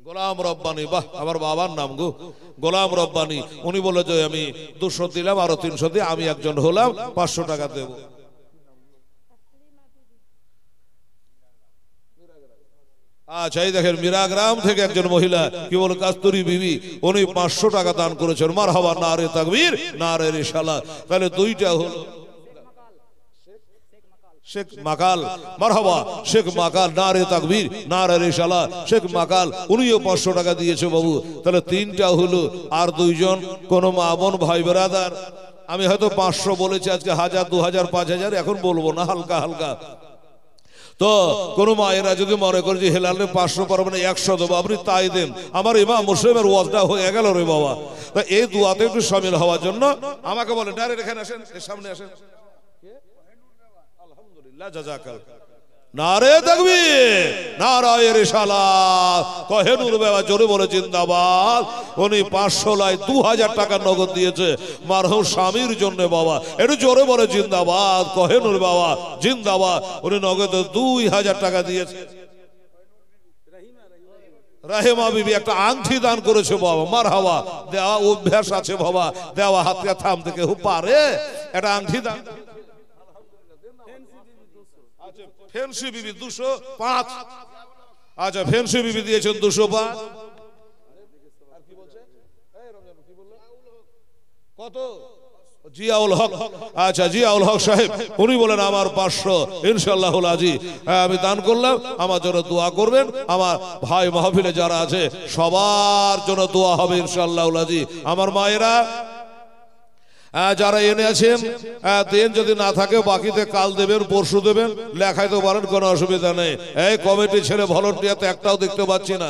গোলাম রব্বানি, বাহ, আমার বাবার নাম গো, গোলাম রব্বানি। উনি বলে যে আমি 200 দিলাম, আরো 300 দিয়ে আমি একজন হলাম, 500 টাকা দেব। আচ্ছা, এই দেখেন মিরাগ্রাম থেকে একজন মহিলা, কি বল, কাস্তুরী বিবি, উনি 500 টাকা দান করেছেন। মারহাবা, নারে তাকবীর, নারে রিসালাত। তাহলে 2টা হলো। শেখ মাকাল, মারহাবা শেখ মাকাল, নারে তাকবীর, নারে রিসালাত। শেখ মাকাল উনিও 500 টাকা দিয়েছে বাবু, তাহলে 3টা হলো। আর 2 জন কোন মা বোন ভাই বেরাদার, আমি হয়তো 500 বলেছি, আজকে 1000, 2000, 5000 এখন বলবো না, হালকা হালকা। তো কোন মায়েরা যদি মনে করে যে হেলালে 500 পারবে না, 100 দেবো, আপনি তাই দেন। আমার ইমাম মুসলিমের ওয়াজটা হয়ে গেল রে বাবা। তা এই দোয়াতে একটু শামিল হওয়ার জন্য আমাকে বলেন, ডাইরেক্ট এখানে আসেন, এর সামনে আসেন। আলহামদুলিল্লাহ, জাযাকাল। নারে তাকবীর, নারায়ে রিসালাত। কোহিনূর বাবা জোরে বলে জিন্দাবাদ। উনি 500 লাই 2000 টাকা নগদ দিয়েছে মারহুম স্বামীর জন্য বাবা, একটু জোরে বলে জিন্দাবাদ। কোহিনূর বাবা জিন্দাবাদ। উনি নগদ 2000 টাকা দিয়েছে। রাহিমা বিবি একটা আংটি দান করেছে বাবা, মারহাবা। দেওয়া অভ্যাস আছে বাবা, দেওয়া হাতে থামতে কেউ পারে, একটা আংটি দান। ফেন্সি বিবি 205। আচ্ছা, ফেন্সি বিবি দিয়েছেন 205। কত? জিয়াউল হক। আচ্ছা, জিয়াউল হক সাহেব উনি বলেন আমার 500 ইনশাআল্লাহুল আজি আমি দান করলাম, আমার জন্য দোয়া করবেন। আমার ভাই মাহফিলে যারা আছে সবার জন্য দোয়া হবে ইনশাআল্লাহুল আজি। আমার মায়েরা যারা এনে আছেন দেন, যদি না থাকে বাকিতে কাল দেবেন, পরশু দেবেন, লেখাইতে পারেন, কোনো অসুবিধা নেই। এই কমিটি ছেড়ে ভলান্টিয়ার তো একটাও দেখতে পাচ্ছি না।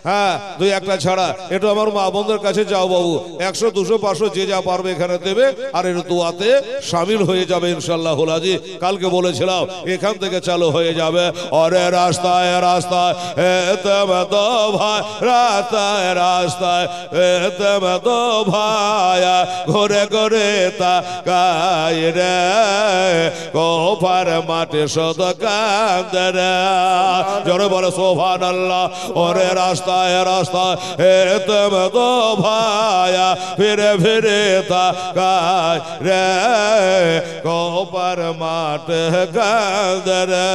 হ্যাঁ, 2-1টা ছাড়া। একটু আমার মা বোনদের কাছে যাও বাবু, 100, 200, 500 যে যা পারবে এখানে দেবে, আর একটু দোয়াতে শামিল হয়ে যাবে ইনশাআল্লাহুল আজি। কালকে বলেছিলাম এখান থেকে চালু হয়ে যাবে। অরে রাস্তায় রাস্তায় এতেমতো ভাই, রাস্তায় রাস্তায় এতেমতো ভাই, ঘুরে ঘুরে তাকাই রে, কোফার মাঠে সদ কান্দে রে। জোরে বলে সুবহানাল্লাহ। ওরে রাস্তা রাস্তায় রাস্তায় হেতম তো ভায়া ফিরে ফিরে তাকায় রে কোপার মাঠ কাঁদরে।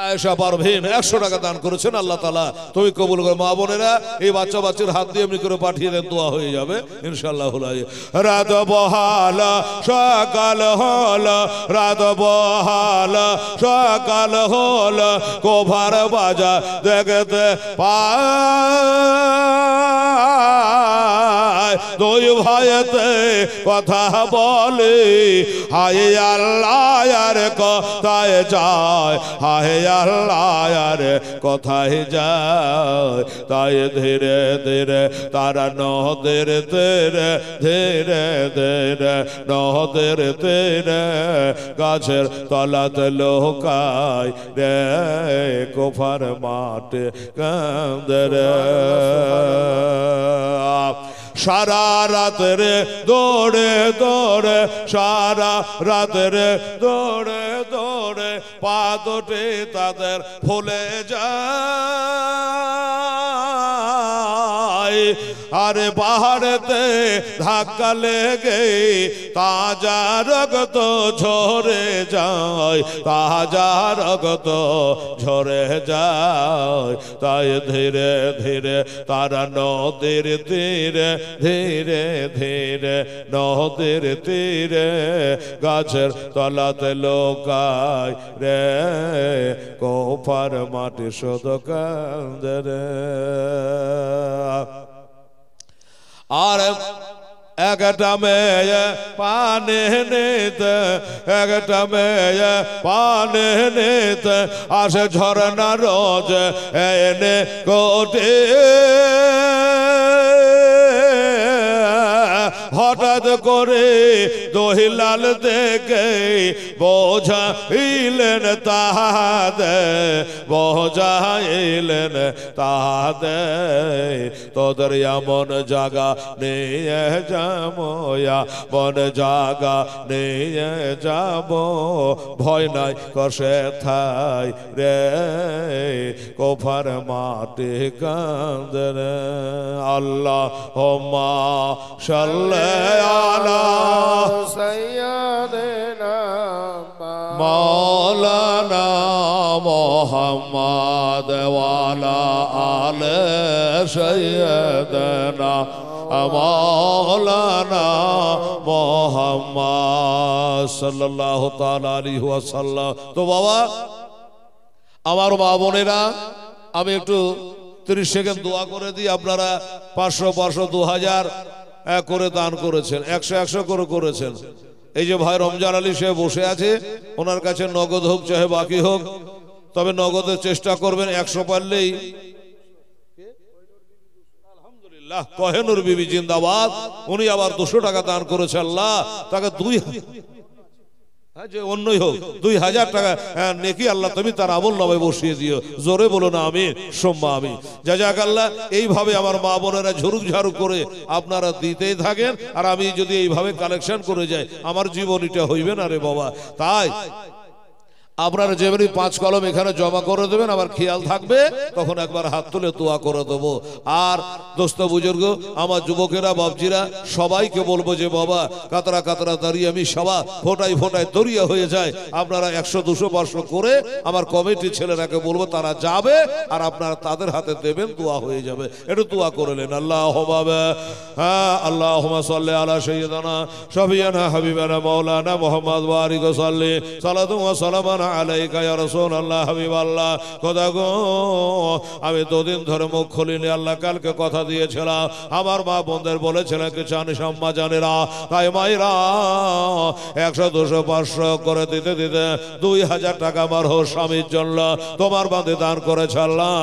আয়েশা পারভিন 100 টাকা দান করেছেন, আল্লাহ তাআলা তুমি কবুল করো। মা বোনেরা এই বাচ্চা বাচ্চার হাত দিয়ে এমনি করে পাঠিয়ে দেন, দোয়া হয়ে যাবে ইনশাআল্লাহ। রাত বহাল সকাল হল, রাত বহাল সকাল হল, কোভার বাজা দেখতে পায় দুই ভাইতে কথা বলে, হায় আল্লাহ আর কোথায় যায়, হায় আল্লাহ আর কোথায় যায়। তাই ধীরে ধীরে তারা নদের তীরে, ধীরে ধীরে নদের তীরে গাছের তলাতে লোকায় রে কোফার মাঠে কাঁদে রে। সারা রাত রে দৌড়ে দৌড়ে, সারা রাত রে দৌড়ে দৌড়ে পা দুটি তাদের ফুলে যায়। আরে পাহাড়েতে ধাক্কা লেগে তাজা রক্ত ঝরে যায়, তাজা রক্ত ঝরে যায়। তাই ধীরে ধীরে তারা নদীর তীরে, ধীরে ধীরে নদীর তীরে গাছের তলাতে লোকায় রে কোফার মাটি শুধু কাঁদে রে। আর একটা মেয়ে পানি নিতে, একটা মেয়ে পানি নিতে আসে ঝরনা রোজ এনে কোটে। হঠাৎ করে দহিলাল দেখে বোঝাইলেন তাহাদে, বোঝাইলেন তাহাদে তোদের এমন জায়গা নিয়ে যাবো, মন জায়গা নিয়ে যাব, ভয় নাই কষে থাই রে কোফার মাটি কাঁদে রে। আল্লাহুম্মা সাল্লি আলা সাইয়্যিদিনা মাওলানা মুহাম্মদ ওয়া আলা আলি সাইয়্যিদিনা মাওলানা মুহাম্মদ সাল্লাল্লাহু তাআলা আলাইহি ওয়াসাল্লাম। তো বাবা আমার মা বোনেরা, আমি একটু 30 সেকেন্ড দোয়া করে দিই। আপনারা 500 500 2000 করে দান করেছেন, 100 100 করে করেছেন। এই যে ভাই রমজান আলী সে বসে আছে, ওনার কাছে নগদ হোক চাহে বাকি হোক, তবে নগদের চেষ্টা করবেন। 100 পারলেই আলহামদুলিল্লাহ। কহেনুর বিবি জিন্দাবাদ, উনি আবার 200 টাকা দান করেছে, আল্লাহ তাকে 2000 যে অন্যই হোক 2000 টাকা নেকি আল্লাহ তুমি তার আমল নামায় বসিয়ে দিও। জোরে বলো না আমিন সুম্মা আমিন। জাযাকাল্লাহ। এইভাবে আমার মা বোনেরা ঝুরুক ঝাড়ু করে আপনারা দিতেই থাকেন, আর আমি যদি এইভাবে কালেকশন করে যাই আমার জীবনীটা হইবে না রে বাবা। তাই আপনারা যেমনি 5 কলম এখানে জমা করে দেবেন, আমার খেয়াল থাকবে তখন একবার হাত তুলে দোয়া করে দেবো। আর দোস্ত বুজুর্গ আমার যুবকেরা বাবজিরা সবাইকে বলবো যে বাবা কাতরা কাতরা দাঁড়িয়ে আমি সবা ফোটাই ফোটাই দরিয়া হয়ে যায়। আপনারা 100 200 500 করে আমার কমিটি ছেলেরাকে বলবো তারা যাবে, আর আপনারা তাদের হাতে দেবেন, দোয়া হয়ে যাবে। একটু দোয়া করে নেন। আল্লাহুম্মা আল্লাহুম্মা সাল্লি আলা সাইয়্যিদিনা শাফিয়ানা হাবিবানা মাওলানা মুহাম্মদ ওয়া আলিহি ওয়া সাল্লি সালাতু ওয়া সালামান আলাইকা ইয়া রাসূলুল্লাহ হাবিবাল্লাহ। খোদা গো আমি 2 দিন ধরে মুখ খুলিনি আল্লাহ, কালকে কথা দিয়েছিলাম আমার মা বোনদের বলেছিলাম কি জানি সম্মা জানেরা, তাই মাইরা 100 200 500 করে দিতে দিতে 2000 টাকা আমার হো স্বামীর জন্য তোমার বাঁধে দান করেছে আল্লাহ।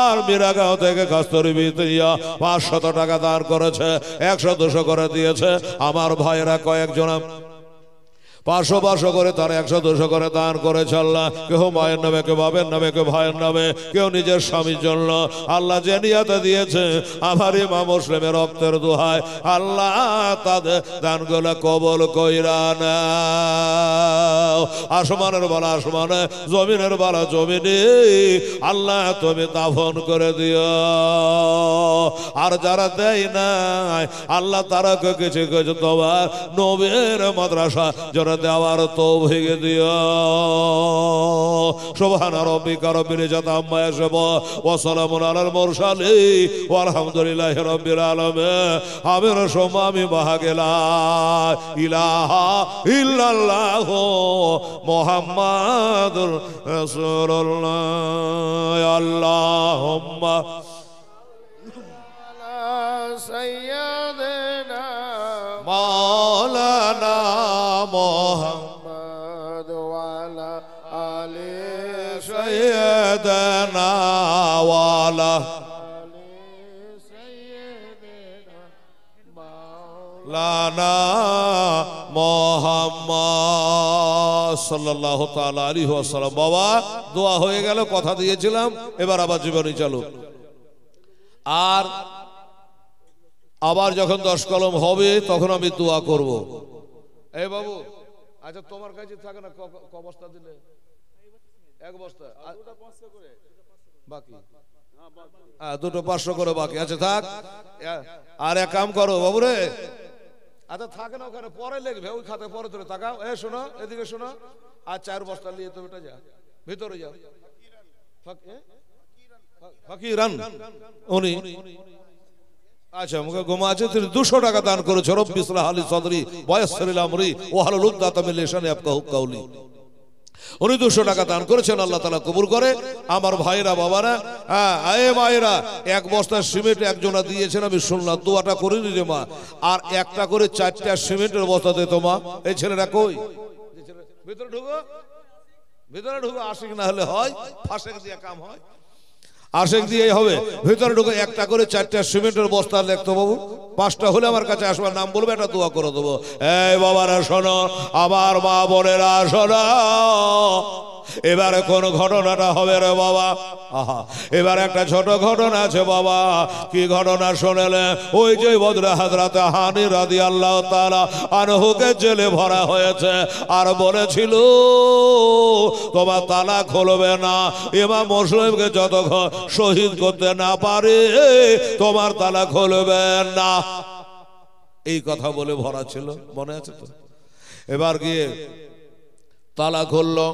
আর মিরাগাঁও থেকে কস্তুরী বিতিয়া 500 টাকা দান করেছে, 100 200 করে দিয়েছে আমার ভাইরা কয়েকজন 500 করে তার 100-200 করে দান করেছে আল্লাহ। কেউ মায়ের নামে, কেউ বাবের নামে, কেউ ভাইয়ের নামে, কেউ নিজের স্বামীর জন্য। আল্লাহ যে নিয়তে দিয়েছে আমার ইমাম মুসলিমের রক্তের দোহায় আল্লাহ তাদের দানগুলো কবুল কইরা নাও। আসমানের বালা আসমানে, জমিনের বালা জমিনে আল্লাহ তুমি দাফন করে দিও। আর যারা দেয় নাই আল্লাহ তারা কিছু কিছু তোমার নবীর মাদ্রাসা যারা দেওয়ার তৌফিক দিও। সুবহানা রাব্বিকা রাব্বিল ইজ্জাতি আম্মা ইয়াসিফুন ওয়া সালামুন আলাল মুরসালিন ওয়া আলহামদুলিল্লাহি রাব্বিল আলামিন। আমির সোমামি বাহাগেলা ইলাহা ইল্লাল্লাহু মুহাম্মাদুর রাসূলুল্লাহ। আল্লাহুম্মা سيدنا مولانا محمد وعلى آل سيدنا وعلى سيدنا مولانا মোহাম্মদ সাল্লাল্লাহু তাআলা আলাইহি ওয়াসাল্লাম। বাবা দোয়া হয়ে গেল, কথা দিয়েছিলাম, এবার আবার জীবনী চালু। আর আবার যখন 10 কলম হবে তখন আমি দোয়া করব। এই বাবু, আচ্ছা তোমার কাছে থাকে না ক বস্তা দিলে? 1 বস্তা বাকি, হ্যাঁ 2টো 500 করে বাকি আছে, থাক। আর এক কাম করো বাবু রে, আচ্ছা থাকে না ওখানে, পরে লিখবে ওই খাতে, পরে তোরে তাকাও। এ শোনো, এদিকে শোনো। আর 4 বস্তা নিয়ে তুমি এটা যা ভিতরে যাও। ফকিরান উনি, আচ্ছা মুখে গোমা আছে, তিনি 200 টাকা দান করেছে। রব্বি ইসলাহ আলি সদরি ওয়ায়াসসির লি আমরি ওয়াহলুল উকদাতাম মিন লিসানি ইয়াফকাহু কাওলি। উনি 200 টাকা দান করেছেন, আল্লাহ তাআলা কবুল করে। আমার ভাইরা বাবারা, হ্যাঁ এ মায়েরা, 1 বস্তা সিমেন্ট একজনা দিয়েছেন, আমি শুনলাম, দোয়াটা করিনি রে মা। আর একটা করে 4টা সিমেন্টের বস্তা দে তোমা। এই ছেলেটা কই? ভিতরে ঢুকো, ভিতরে ঢুকো। আশিক না হলে হয়, ফাঁসেক দিয়ে কাম হয়, আশেক দিয়েই হবে। ভিতরে ঢুকে একটা করে 4টা সিমেন্টের বস্তা লিখতো বাবু। 5টা হলে আমার কাছে আসবার, নাম বলবে, একটা দোয়া করে দেবো। এই বাবারা শোনো, আমার মা বোনেরা শোনো, এবারে কোন ঘটনাটা হবে রে বাবা? আহা, এবার একটা ছোট ঘটনা আছে বাবা। কি ঘটনা শোনেলে? ওই যে বদরে হযরত হানি রাদিয়াল্লাহু তাআলা আনহুকে জেলে ভরা হয়েছে, আর বলেছিল তোমার তালাক খুলবে না, ইমাম মুসলিমকে যতক্ষণ শহীদ করতে না পারে তোমার তালাক খুলবে না। এই কথা বলে ভরা ছিল, মনে আছে তো? এবার গিয়ে তালা খুললো,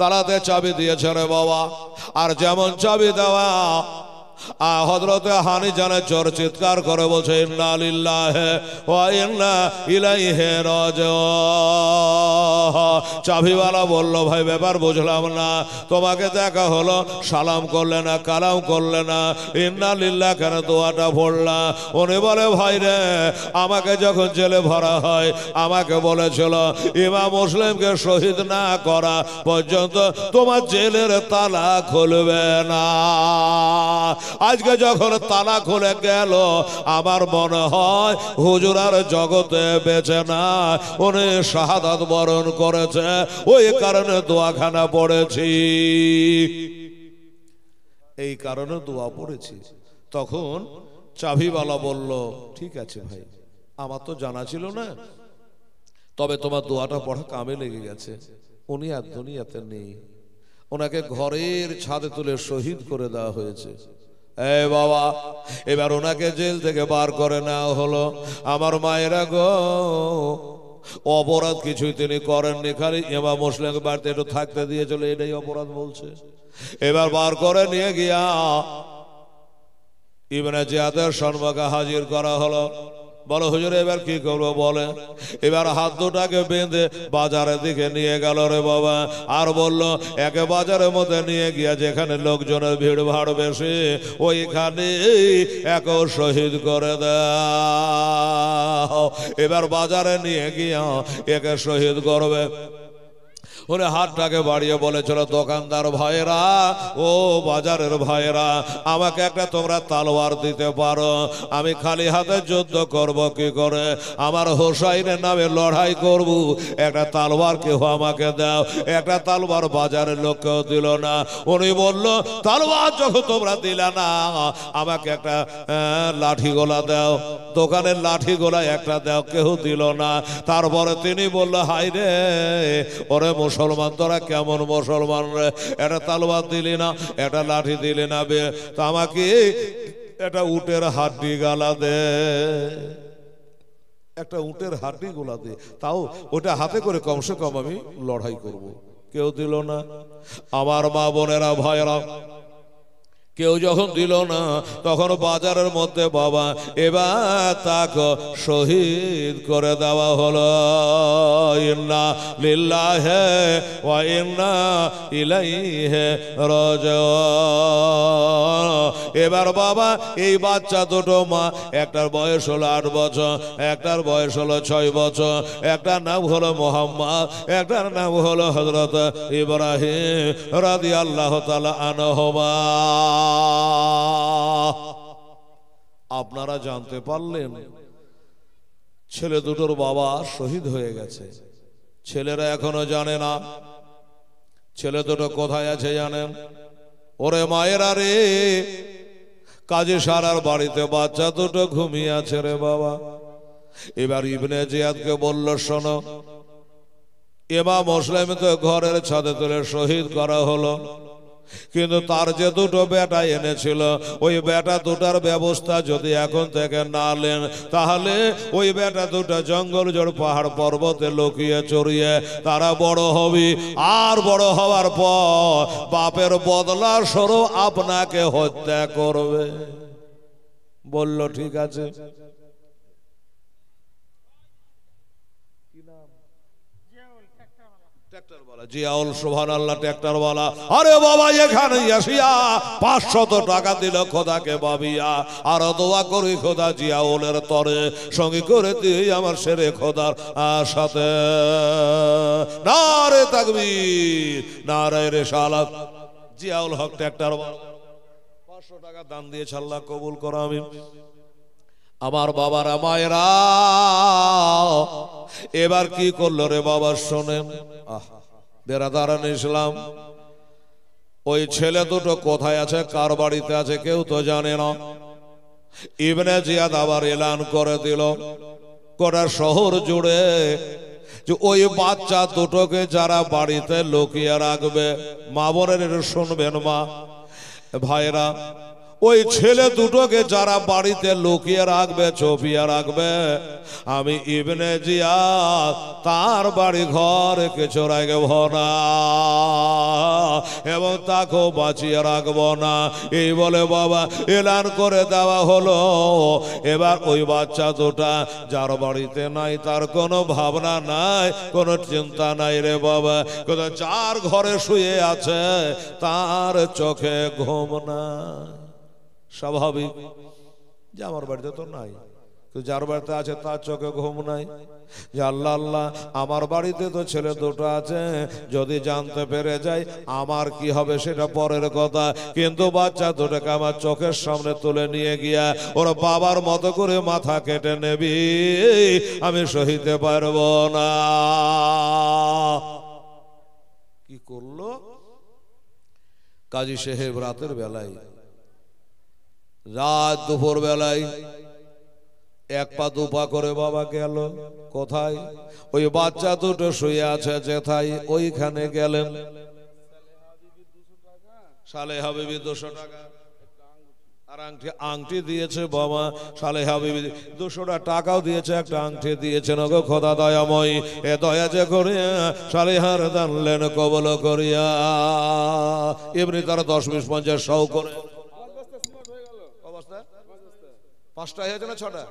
তালাতে চাবি দিয়েছে রে বাবা। আর যেমন চাবি দেওয়া, হযরতে হানি জানে চোর চিৎকার করে বলছে, ইন্না লিল্লাহি ওয়া ইন্না ইলাইহি রাজিউন। চাবিওয়ালা বলল, ভাই ব্যাপার বুঝলাম না, তোমাকে দেখা হলো, সালাম করলে না, কালাম করলে না, ইন্না লিল্লাহ কেন দোয়াটা পড়লা? উনি বলে, ভাই রে, আমাকে যখন জেলে ভরা হয় আমাকে বলেছিল ইমাম মুসলিমকে শহীদ না করা পর্যন্ত তোমার জেলের তালা খুলবে না। আজকে যখন তালা খুলে গেল, আমার মনে হয় হুজুর আর জগতে বেঁচে না, উনি শাহাদাত বরণ করেছে, ওই কারণে দোয়াখানা পড়েছি, এই কারণে দোয়া পড়েছি। তখন চাবিওয়ালা বলল, ঠিক আছে ভাই, আমার তো জানা ছিল না, তবে তোমার দোয়াটা পড়া কামে লেগে গেছে। উনি আর দুনিয়াতে নেই, ওনাকে ঘরের ছাদে তুলে শহীদ করে দেওয়া হয়েছে। এই বাবা, এবার ওনাকে জেল থেকে বার করে নেওয়া হলো। আমার মায়েরা গো, অপরাধ কিছুই তিনি করেননি, খালি ইমাম মুসলিমের বাড়িতে একটু থাকতে দিয়েছিল, এটাই অপরাধ বলছে। এবার বার করে নিয়ে গিয়া ইবনে জিয়াদের সম্মুখে হাজির করা হলো। বলো হুজুর এবার কি করবো বলে? এবার হাত দুটাকে বেঁধে বাজারের দিকে নিয়ে গেল রে বাবা, আর বলল একে বাজারের মধ্যে নিয়ে গিয়া যেখানে লোকজনের ভিড় ভাড় বেশি ওইখানে একে শহীদ করে দাও। এবার বাজারে নিয়ে গিয়া একে শহীদ করবে। ওরে হাতটাকে বাড়িয়ে বলেছিল, দোকানদার ভাইরা ও বাজারের ভাইরা, আমাকে একটা তোমরা তালোয়ার দিতে পারো, আমি খালি হাতে যুদ্ধ করব কি করে, আমার হোসাইনের নামে লড়াই করব, একটা তালোয়ার কেউ আমাকে দাও। একটা তালোয়ার বাজারের লোক কেউ দিল না। উনি বলল, তালোয়ার যখন তোমরা দিলা না, আমাকে একটা লাঠি গোলা দাও, দোকানের লাঠি গোলা একটা দাও, কেউ দিল না। তারপরে তিনি বলল, হাই রে ওরে মুসলমান, তোরা কেমন মুসলমান রে, একটা তালোয়ার দিলি না, একটা লাঠি দিলি না, বে তো আমাকে একটা উটের হাড্ডি গালা দে, একটা উটের হাড্ডি গোলা দে, তাও ওটা হাতে করে কমসে কম আমি লড়াই করব। কেউ দিল না। আমার মা বোনেরা ভাইরা, কেউ যখন দিল না, তখন বাজারের মধ্যে বাবা এবার তাকে শহীদ করে দেওয়া হলো। ইন্না লিল্লাহি ওয়া ইন্না ইলাইহি রাজিউন। এবার বাবা এই বাচ্চা দুটো, মা একটার বয়স হলো 8 বছর, একটার বয়স হলো 6 বছর, একটার নাম হলো মোহাম্মদ, একটার নাম হলো হযরত ইব্রাহিম রাদিয়াল্লাহু তাআলা আনহুমা। আপনারা জানতে পারলেন ছেলে দুটোর বাবা শহীদ হয়ে গেছে। ছেলেরা এখনো জানে না ছেলে দুটো কোথায় আছে জানেন? ওরে মায়েরা রে, কাজী সারার বাড়িতে বাচ্চা দুটো ঘুমিয়ে আছে রে বাবা। এবার ইবনে জিয়াদকে বলল, শোনো, ইমাম মুসলিম তো ঘরের ছাদে তুলে শহীদ করা হলো, কিন্তু তার যে দুটো বেটা এনেছিল, ওই বেটা দুটার ব্যবস্থা যদি এখন থেকে না নেন, তাহলে ওই বেটা দুটা জঙ্গল জোড় পাহাড় পর্বতে লুকিয়ে চড়িয়ে তারা বড় হবে, আর বড় হওয়ার পর বাপের বদলা স্বরূপ আপনাকে হত্যা করবে। বলল ঠিক আছে। জিয়াউল, সুবহানাল্লাহ, ট্রাক্টরওয়ালা। আরে বাবা, এখানে আসিয়া 500 টাকা দিল খোদাকে ভাবিয়া, আর দোয়া করি খোদা জিয়াউলের তরে সঙ্গী করে দিয়ে আমার শেরে খোদার সাথে। নারে তাকবীর, নারে রিসালাত। জিয়াউল হক ট্রাক্টরওয়ালা 500 টাকা দান দিয়েছে, আল্লাহ কবুল করো, আমিন। আমার বাবারা মায়েরা, এবার কি করলো রে বাবা শোনেন। বেরাদারান ইসলাম, ওই ছেলে দুটো কোথায় আছে, কার বাড়িতে আছে, কেউ তো জানে না। ইবনে জিয়াদ আবার এলান করে দিল গোটা শহর জুড়ে যে ওই বাচ্চা দুটোকে যারা বাড়িতে লুকিয়ে রাখবে, মা বোনের শুনবেন মা ভাইরা, ওই ছেলে দুটোকে যারা বাড়িতে লুকিয়ে রাখবে, চপিয়ে রাখবে, আমি ইবনে জিয়াদ তার বাড়ি ঘর কিছু রাখব না এবং তাকেও বাঁচিয়ে রাখবো না। এই বলে বাবা এলান করে দেওয়া হলো। এবার ওই বাচ্চা দুটা যার বাড়িতে নাই, তার কোনো ভাবনা নাই, কোনো চিন্তা নাই রে বাবা, কিন্তু যার ঘরে শুয়ে আছে তার চোখে ঘুম নাই। স্বাভাবিক যে আমার বাড়িতে তো নাই, তো যার বাড়িতে আছে তার চোখে ঘুম নাই। যে আল্লাহ আল্লাহ, আমার বাড়িতে তো ছেলে দুটো আছে, যদি জানতে পেরে যায় আমার কি হবে সেটা পরের কথা, কিন্তু বাচ্চা দুটোকে আমার চোখের সামনে তুলে নিয়ে গিয়া ওর বাবার মতো করে মাথা কেটে নেবি, আমি সহিতে পারবো না। কি করলো কাজী সাহেব? রাতের বেলায়, রাত দুপুর বেলায় 1 পা 2 পা করে বাবা গেল কোথায়? ওই বাচ্চা দুটো শুয়ে আছে যেথায়, ওইখানে গেলেন। সালেহা বিবি 200 টাকা আর আংটি দিয়েছে বাবা। সালেহা বিবি 200 টাকাও দিয়েছে, একটা আংটি দিয়েছেন। ওগো খোদা দয়াময়, এ দয়া যে করিয়া সালেহার দানলেন কবল করিয়া। এমনি তারা 10 20 50 100 করে অবস্থা 5টা হয়েছে না 6টা?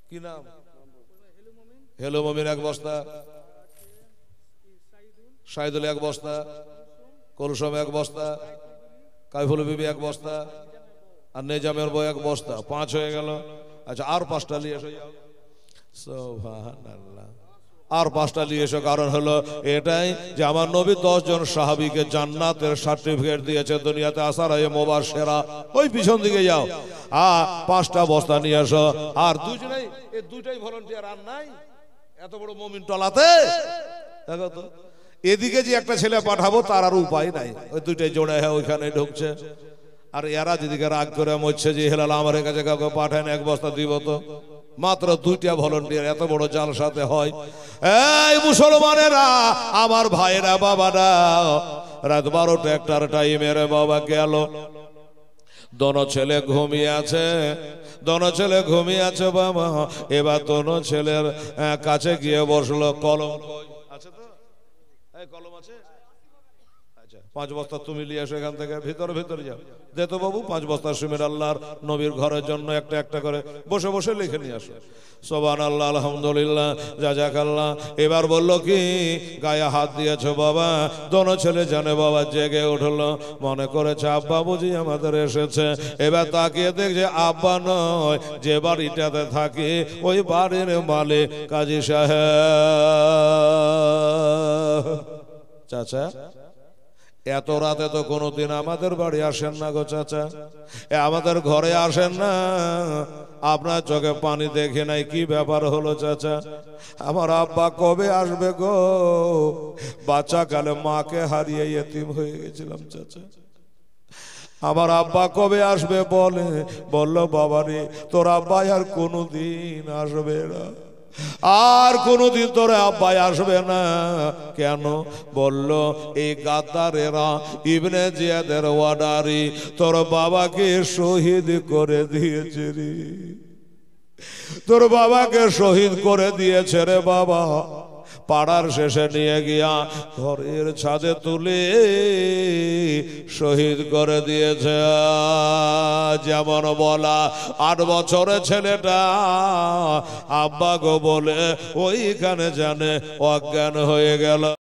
কি নাম? হেলো মমিন 1 বস্তা, শাহিদুল 1 বস্তা, কলসম 1 বস্তা, কাইফুল বিবি 1 বস্তা, আর নেজামের বই 1 বস্তা। 5 হয়ে গেল। আচ্ছা আর 5টা নিয়ে এসে যাও। সুবহানাল্লাহ। আর 5টা নিয়ে এসো, কারণ হলো এটাই যে আমার নবী 10 জন সাহাবীকে জান্নাতের সার্টিফিকেট দিয়েছে দুনিয়াতে আসার আগে মুবাশশিরা। ওই পিছন দিকে যাও, 5টা বস্তা নিয়ে এসো। আর দুজনেই, এই দুইটাই ভলান্টিয়ার, আর নাই এত বড় মুমিন টলাতে। দেখো তো, এদিকে যে একটা ছেলে পাঠাবো তার আর উপায় নাই, ওই দুইটাই জোড়ে ওইখানে ঢুকছে। আর এরা যেদিকে রাগ করে মরছে যে হেলাল আমার কাছে কাউকে পাঠায় না, 1 বস্তা দিব তো। মাত্র 2টা ভলান্টিয়ার, এত বড় জাল সাথে হয়। এই মুসলমানেরা, আমার ভাইরা, বাবারা, রাত 12টা 1টার টাইমের বাবা গেল। দোনো ছেলে ঘুমিয়ে আছে, দোনো ছেলে ঘুমিয়ে আছে বাবা। এবার দোনো ছেলের কাছে গিয়ে বসলো। কলম আছে তো? এই কলম আছে? আচ্ছা, 5 বস্তা তুমি নিয়ে এসো এখান থেকে, ভিতরে ভিতরে যাও। দে তো বাবু 5 বস্তা সিমেন্ট, আল্লাহর নবীর ঘরের জন্য একটা একটা করে বসে বসে লিখে নিয়ে আসো। সুবহানাল্লাহ, আলহামদুলিল্লাহ, জাযাকাল্লাহ। এবার বললো কি, গায়ে হাত দিয়েছো বাবা। দোনো ছেলে জানে বাবা, জেগে উঠলো, মনে করেছে আব্বা বুঝি আমাদের এসেছে। এবার তাকিয়ে দেখছে আব্বা নয়, যে বাড়িটাতে থাকি ওই বাড়ির মালিক কাজী সাহেব। চাচা, এত রাতে তো কোনোদিন আমাদের বাড়ি আসেন না গো চাচা, আমাদের ঘরে আসেন না, আপনার চোখে পানি দেখে নাই, কি ব্যাপার হলো চাচা? আমার আব্বা কবে আসবে গো? বাচ্চা কালে মাকে হারিয়ে ইতিম হয়ে গেছিলাম চাচা, আমার আব্বা কবে আসবে বলে। বললো বাবারে, তোর আব্বা আর কোনোদিন আসবে না, আর কোনদিন তোরে আব্বাই আসবে না। কেন? বলল এই গাদ্দারেরা ইবনে জিয়াদের ওয়ার্ডারি তোর বাবাকে শহীদ করে দিয়েছে রে, তোর বাবাকে শহীদ করে দিয়েছে রে বাবা। পাড়ার শেষে নিয়ে গিয়া ঘরের ছাদে তুলে শহীদ করে দিয়েছে। যেমন বলা 8 বছরের ছেলেটা আব্বা গো বলে ওইখানে জানে অজ্ঞান হয়ে গেল।